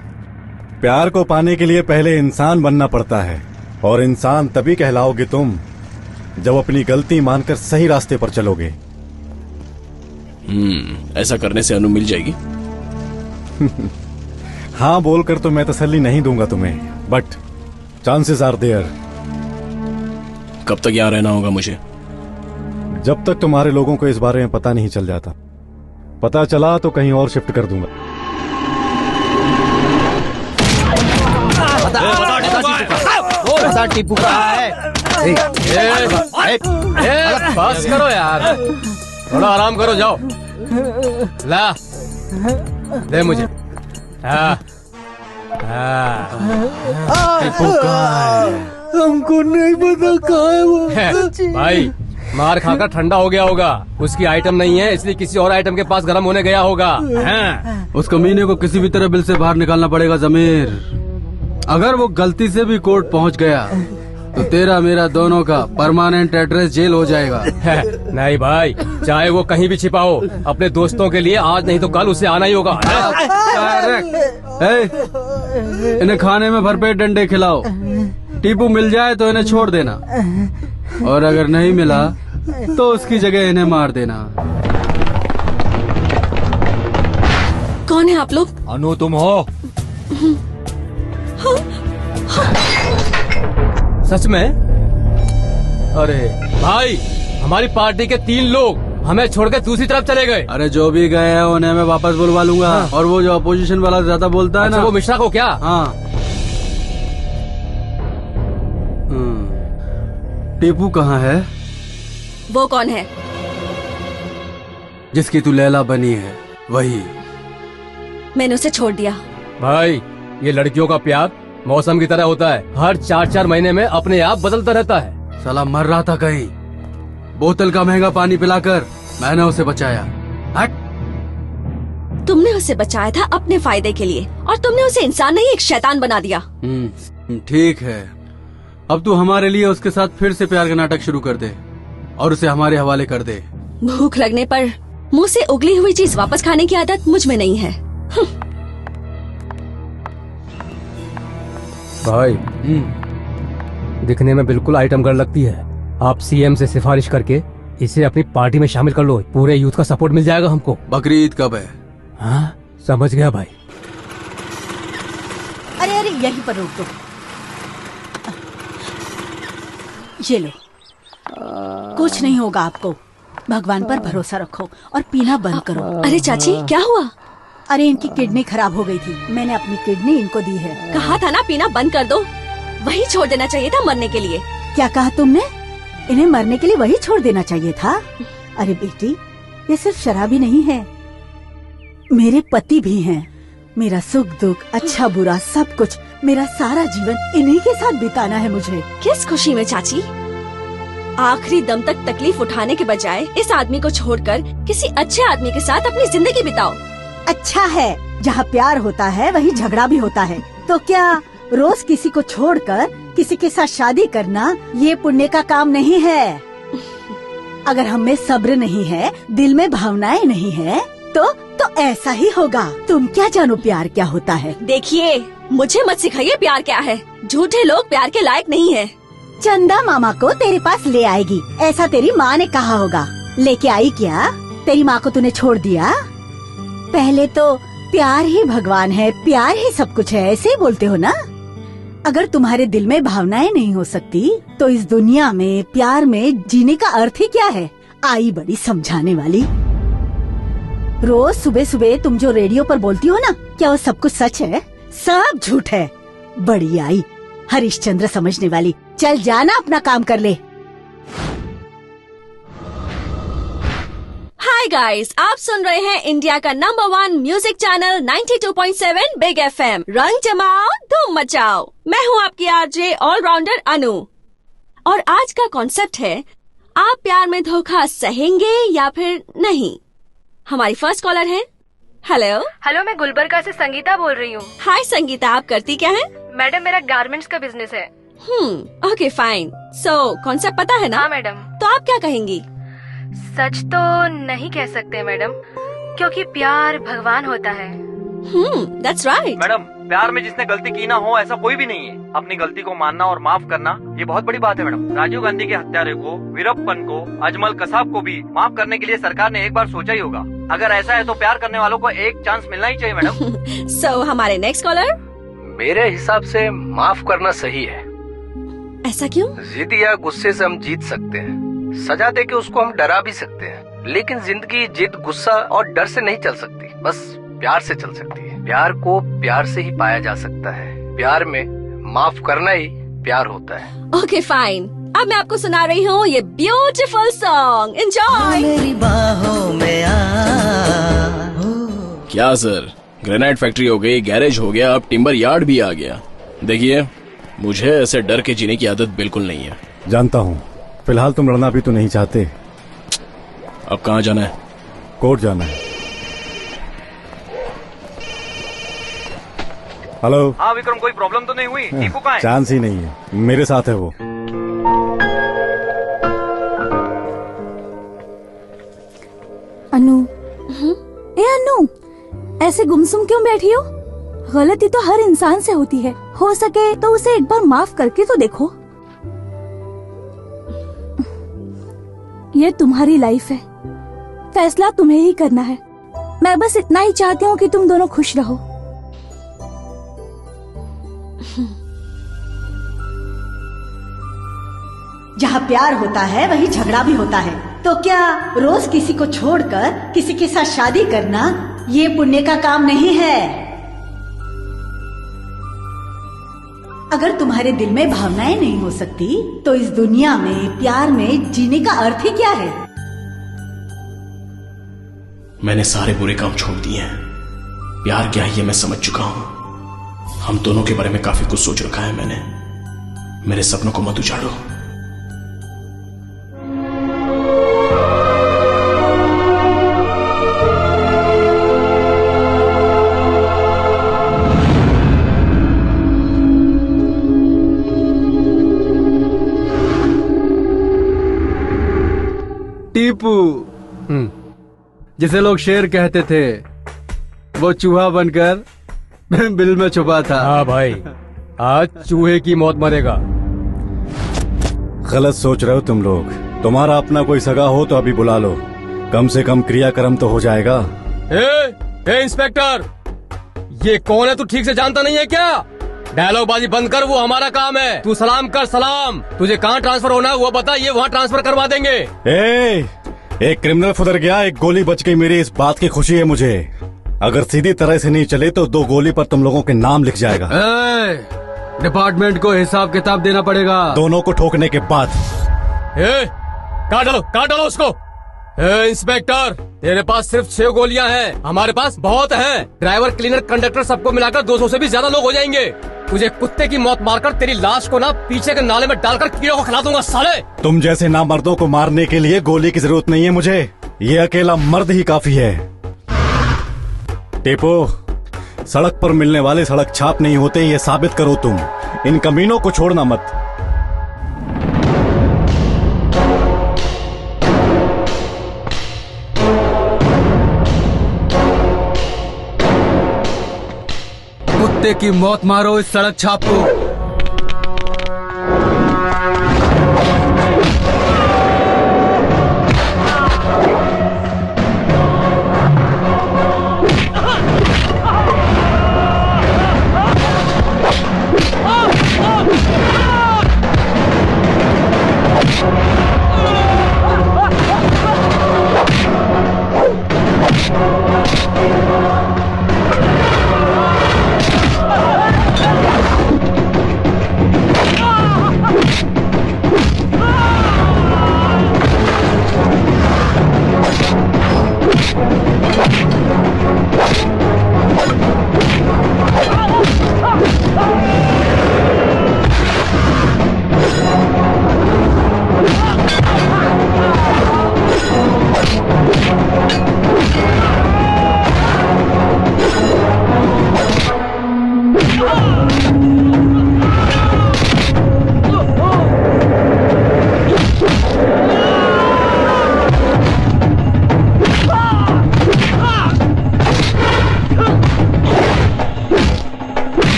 प्यार को पाने के लिए पहले इंसान बनना पड़ता है, और इंसान तभी कहलाओगे तुम जब अपनी गलती मानकर सही रास्ते पर चलोगे। ऐसा करने से अनु मिल जाएगी? हाँ बोलकर तो मैं तसल्ली नहीं दूंगा तुम्हें, बट चांसेस आर देयर। कब तक यहाँ रहना होगा मुझे? जब तक तुम्हारे लोगों को इस बारे में पता नहीं चल जाता। पता चला तो कहीं और शिफ्ट कर दूंगा। बता टीपू कहाँ है? बस करो यार, थोड़ा आराम करो। जाओ ला दे मुझे। हमको नहीं पता कहाँ है वो। भाई मार खाकर ठंडा हो गया होगा। उसकी आइटम नहीं है, इसलिए किसी और आइटम के पास गर्म होने गया होगा। उस कमीने को किसी भी तरह बिल से बाहर निकालना पड़ेगा जमीर। अगर वो गलती से भी कोर्ट पहुंच गया तो तेरा मेरा दोनों का परमानेंट एड्रेस जेल हो जाएगा। नहीं भाई, चाहे वो कहीं भी छिपा हो, अपने दोस्तों के लिए आज नहीं तो कल उसे आना ही होगा। इन्हें खाने में भरपेट डंडे खिलाओ। टीपू मिल जाए तो इन्हें छोड़ देना, और अगर नहीं मिला तो उसकी जगह इन्हें मार देना। कौन है आप लोग? अनु तुम हो? सच में? अरे भाई, हमारी पार्टी के 3 लोग हमें छोड़ के दूसरी तरफ चले गए। अरे जो भी गए हैं उन्हें मैं वापस बुलवा लूंगा। और वो जो अपोजिशन वाला ज्यादा बोलता है ना, वो मिश्रा को क्या? हाँ, टीपू कहाँ है? वो कौन है? जिसकी तू लैला बनी है, वही। मैंने उसे छोड़ दिया। भाई ये लड़कियों का प्यार मौसम की तरह होता है, हर 4-4 महीने में अपने आप बदलता रहता है। साला मर रहा था कहीं, बोतल का महंगा पानी पिलाकर मैंने उसे बचाया। तुमने उसे बचाया था अपने फायदे के लिए, और तुमने उसे इंसान नहीं एक शैतान बना दिया। ठीक है, अब तू हमारे लिए उसके साथ फिर से प्यार का नाटक शुरू कर दे और उसे हमारे हवाले कर दे। भूख लगने पर मुंह से उगली हुई चीज वापस खाने की आदत मुझ में नहीं है। भाई दिखने में बिल्कुल आइटम गर्ल लगती है। आप सीएम से सिफारिश करके इसे अपनी पार्टी में शामिल कर लो, पूरे यूथ का सपोर्ट मिल जाएगा हमको। बकरी ईद कब है? हाँ समझ गया भाई। अरे अरे यहीं पर रोक दो। ये लो, कुछ नहीं होगा आपको। भगवान पर भरोसा रखो और पीना बंद करो। अरे चाची क्या हुआ? अरे इनकी किडनी खराब हो गई थी, मैंने अपनी किडनी इनको दी है। कहा था ना पीना बंद कर दो, वही छोड़ देना चाहिए था मरने के लिए। क्या कहा तुमने? इन्हें मरने के लिए वही छोड़ देना चाहिए था? अरे बेटी, ये सिर्फ शराब ही नहीं है, मेरे पति भी हैं। मेरा सुख दुख, अच्छा बुरा सब कुछ, मेरा सारा जीवन इन्हीं के साथ बिताना है मुझे। किस खुशी में चाची? आखिरी दम तक तकलीफ उठाने के बजाय इस आदमी को छोड़कर किसी अच्छे आदमी के साथ अपनी जिंदगी बिताओ। अच्छा है, जहाँ प्यार होता है वहीं झगड़ा भी होता है। तो क्या रोज किसी को छोड़कर किसी के साथ शादी करना ये पुण्य का काम नहीं है? अगर हम में सब्र नहीं है, दिल में भावनाएं नहीं है, तो ऐसा ही होगा। तुम क्या जानो प्यार क्या होता है? देखिए, मुझे मत सिखाइए प्यार क्या है। झूठे लोग प्यार के लायक नहीं है। चंदा मामा को तेरे पास ले आएगी, ऐसा तेरी माँ ने कहा होगा। लेके आई क्या? तेरी माँ को तूने छोड़ दिया? पहले तो प्यार ही भगवान है, प्यार ही सब कुछ है, ऐसे ही बोलते हो ना? अगर तुम्हारे दिल में भावनाएं नहीं हो सकती तो इस दुनिया में प्यार में जीने का अर्थ ही क्या है? आई बड़ी समझाने वाली। रोज सुबह सुबह तुम जो रेडियो पर बोलती हो ना, क्या वो सब कुछ सच है? सब झूठ है। बड़ी आई हरिश्चंद्र समझने वाली। चल जाना, अपना काम कर ले। हाय गाइस, आप सुन रहे हैं इंडिया का number 1 music channel 92.7 big FM। रंग जमाओ, धूम मचाओ। मैं हूँ आपकी आरजे ऑलराउंडर अनु, और आज का कॉन्सेप्ट है, आप प्यार में धोखा सहेंगे या फिर नहीं। हमारी फर्स्ट कॉलर है। हेलो। हेलो, मैं गुलबर्गा से संगीता बोल रही हूँ। हाय संगीता, आप करती क्या है? मैडम, मेरा गारमेंट्स का बिजनेस है। Okay fine. सो कॉन्सेप्ट पता है ना? हाँ मैडम। तो आप क्या कहेंगी? सच तो नहीं कह सकते मैडम, क्योंकि प्यार भगवान होता है। That's right. मैडम, प्यार में जिसने गलती की ना हो ऐसा कोई भी नहीं है। अपनी गलती को मानना और माफ करना ये बहुत बड़ी बात है मैडम। राजीव गांधी के हत्यारे को, वीरप्पन को, अजमल कसाब को भी माफ करने के लिए सरकार ने एक बार सोचा ही होगा। अगर ऐसा है तो प्यार करने वालों को एक चांस मिलना ही चाहिए मैडम। So, हमारे नेक्स्ट कॉलर। मेरे हिसाब से माफ करना सही है। ऐसा क्यों? जिद या गुस्से से हम जीत सकते हैं, सजा दे के उसको हम डरा भी सकते हैं, लेकिन जिंदगी जिद, गुस्सा और डर से नहीं चल सकती, बस प्यार से चल सकती है। प्यार को प्यार से ही पाया जा सकता है। प्यार में माफ करना ही प्यार होता है। ओके फाइन, अब मैं आपको सुना रही हूँ ये ब्यूटीफुल सॉन्ग। एंजॉय। मेरी बाहों में आ। क्या सर, ग्रेनाइट फैक्ट्री हो गई, गैरेज हो गया, अब टिम्बर यार्ड भी आ गया। देखिए, मुझे ऐसे डर के जीने की आदत बिल्कुल नहीं है। जानता हूँ, फिलहाल तुम लड़ना भी तो नहीं चाहते। अब कहाँ जाना है? कोर्ट जाना है। हेलो। हाँ विक्रम, कोई प्रॉब्लम तो नहीं हुई? दीपू कहाँ है? चांस ही नहीं है, मेरे साथ है वो। अनु। ए अनु, ऐसे गुमसुम क्यों बैठी हो? गलती तो हर इंसान से होती है, हो सके तो उसे एक बार माफ करके तो देखो। ये तुम्हारी लाइफ है, फैसला तुम्हें ही करना है। मैं बस इतना ही चाहती हूँ कि तुम दोनों खुश रहो। जहाँ प्यार होता है वहीं झगड़ा भी होता है। तो क्या रोज किसी को छोड़कर किसी के साथ शादी करना ये पुण्य का काम नहीं है? अगर तुम्हारे दिल में भावनाएं नहीं हो सकती तो इस दुनिया में प्यार में जीने का अर्थ ही क्या है? मैंने सारे बुरे काम छोड़ दिए हैं। प्यार क्या है ये मैं समझ चुका हूं। हम दोनों के बारे में काफी कुछ सोच रखा है मैंने। मेरे सपनों को मत उजाड़ो। टीपू, जिसे लोग शेर कहते थे, वो चूहा बनकर बिल में छुपा था। हाँ भाई, आज चूहे की मौत मरेगा। गलत सोच रहे हो तुम लोग। तुम्हारा अपना कोई सगा हो तो अभी बुला लो, कम से कम क्रियाक्रम तो हो जाएगा। ए इंस्पेक्टर, ये कौन है? तू ठीक से जानता नहीं है क्या? डायलॉग बाजी बंद कर, वो हमारा काम है। तू सलाम कर, सलाम। तुझे कहाँ ट्रांसफर होना है वो बता, ये वहाँ ट्रांसफर करवा देंगे। एक क्रिमिनल फुदर गया, एक गोली बच गई, मेरी इस बात की खुशी है मुझे। अगर सीधी तरह से नहीं चले तो 2 गोली पर तुम लोगों के नाम लिख जाएगा। डिपार्टमेंट को हिसाब किताब देना पड़ेगा। दोनों को ठोकने के बाद। काट डालो उसको। इंस्पेक्टर, तेरे पास सिर्फ 6 गोलियां हैं, हमारे पास बहुत हैं। ड्राइवर, क्लीनर, कंडक्टर सबको मिलाकर 200 से भी ज्यादा लोग हो जाएंगे। तुझे कुत्ते की मौत मारकर तेरी लाश को ना पीछे के नाले में डालकर कीड़ों को खिला दूंगा साले। तुम जैसे नामर्दों को मारने के लिए गोली की जरूरत नहीं है मुझे, ये अकेला मर्द ही काफी है। टेपो, सड़क पर मिलने वाले सड़क छाप नहीं होते, ये साबित करो तुम। इन कमीनों को छोड़ना मत। कुत्ते की मौत मारो इस सड़क छाप को।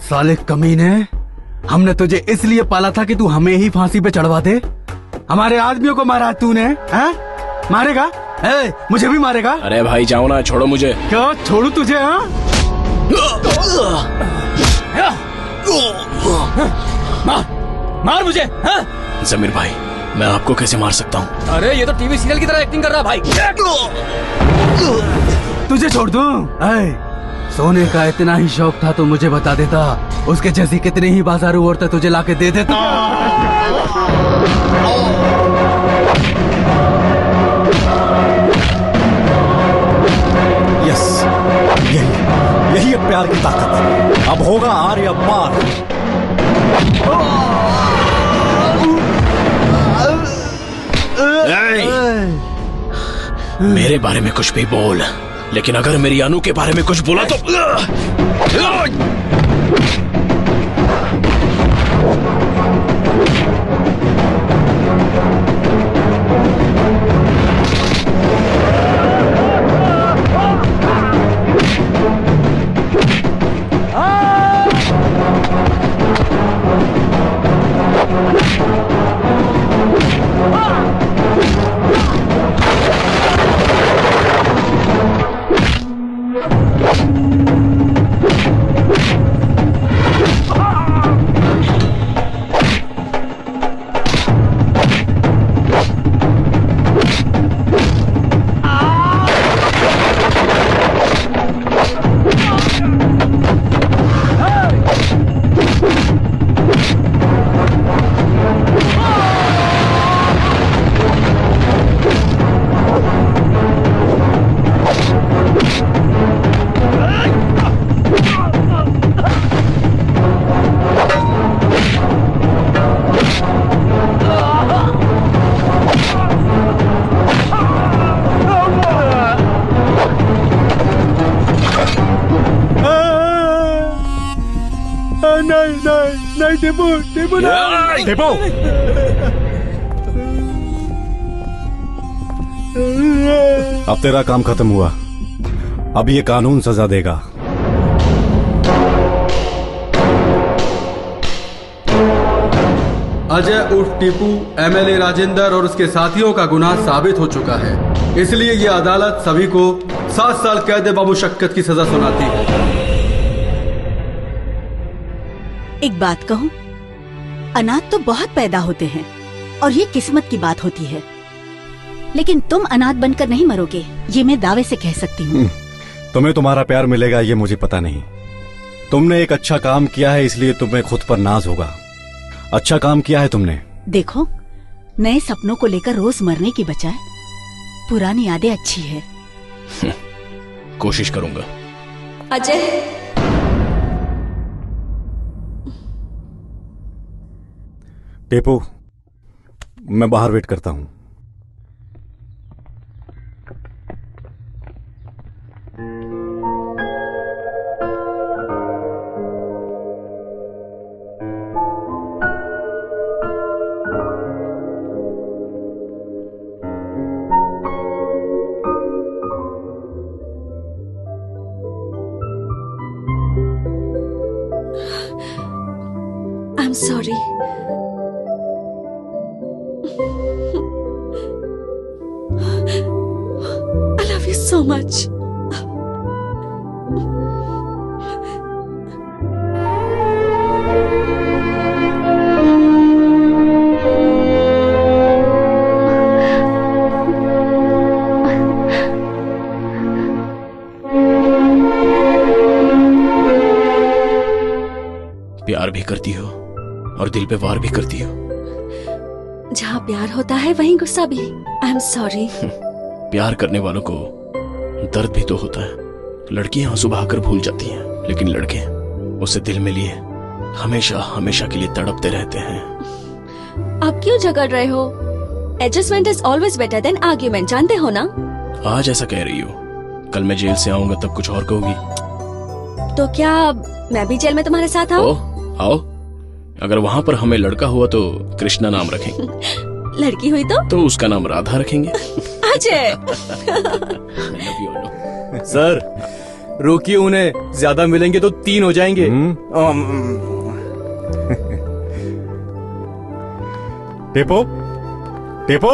साले कमीने, हमने तुझे इसलिए पाला था कि तू हमें ही फांसी पे चढ़वा दे। हमारे आदमियों को मारा तूने, हैं? मारेगा? मुझे भी मारेगा? अरे भाई जाओ ना, छोड़ो मुझे। क्या छोड़ू तुझे? मार मुझे। जमीर भाई, मैं आपको कैसे मार सकता हूँ? अरे ये तो टीवी सीरियल की तरह एक्टिंग कर रहा भाई। तुझे छोड़ दूं? सोने का इतना ही शौक था तो मुझे बता देता, उसके जैसी कितनी ही बाजारू औरतें तुझे लाके दे देता। यस, यही है प्यार की ताकत। अब होगा आर या पार। मेरे बारे में कुछ भी बोल, लेकिन अगर मेरी अनु के बारे में कुछ बोला तो नहीं टीपू, टीपू नहीं। टीपू, अब तेरा काम खत्म हुआ। अब ये कानून सजा देगा। अजय उर्फ टीपू एमएलए राजेंद्र और उसके साथियों का गुनाह साबित हो चुका है, इसलिए ये अदालत सभी को 7 साल कैद बामुशक्कत की सजा सुनाती है। एक बात कहूं, अनाथ तो बहुत पैदा होते हैं और ये किस्मत की बात होती है, लेकिन तुम अनाथ बनकर नहीं मरोगे, ये मैं दावे से कह सकती हूँ। तुम्हें तुम्हारा प्यार मिलेगा ये मुझे पता नहीं। तुमने एक अच्छा काम किया है, इसलिए तुम्हें खुद पर नाज होगा। अच्छा काम किया है तुमने। देखो, नए सपनों को लेकर रोज मरने की बजाय पुरानी यादें अच्छी है। कोशिश करूंगा। अजय, टीपू, मैं बाहर वेट करता हूँ। I'm sorry. I love you so much. प्यार भी करती हो और दिल पे वार भी करती हो। जहाँ प्यार होता है वहीं गुस्सा भी। I am sorry. प्यार करने वालों को दर्द भी तो होता है। लड़कियां आंसू बहाकर भूल जाती हैं, लेकिन लड़के उसे दिल में लिए हमेशा हमेशा के लिए तड़पते रहते हैं। आप क्यों झगड़ रहे हो? Adjustment is always better than argument, जानते हो ना? आज ऐसा कह रही हो, कल मैं जेल से आऊंगा तब कुछ और कहोगी। तो क्या मैं भी जेल में तुम्हारे साथ आऊं? आओ। अगर वहाँ पर हमें लड़का हुआ तो कृष्णा नाम रखेंगे। लड़की हुई तो उसका नाम राधा रखेंगे। अजय। सर रोकिए उन्हें, ज्यादा मिलेंगे तो 3 हो जाएंगे। टीपू, टीपू।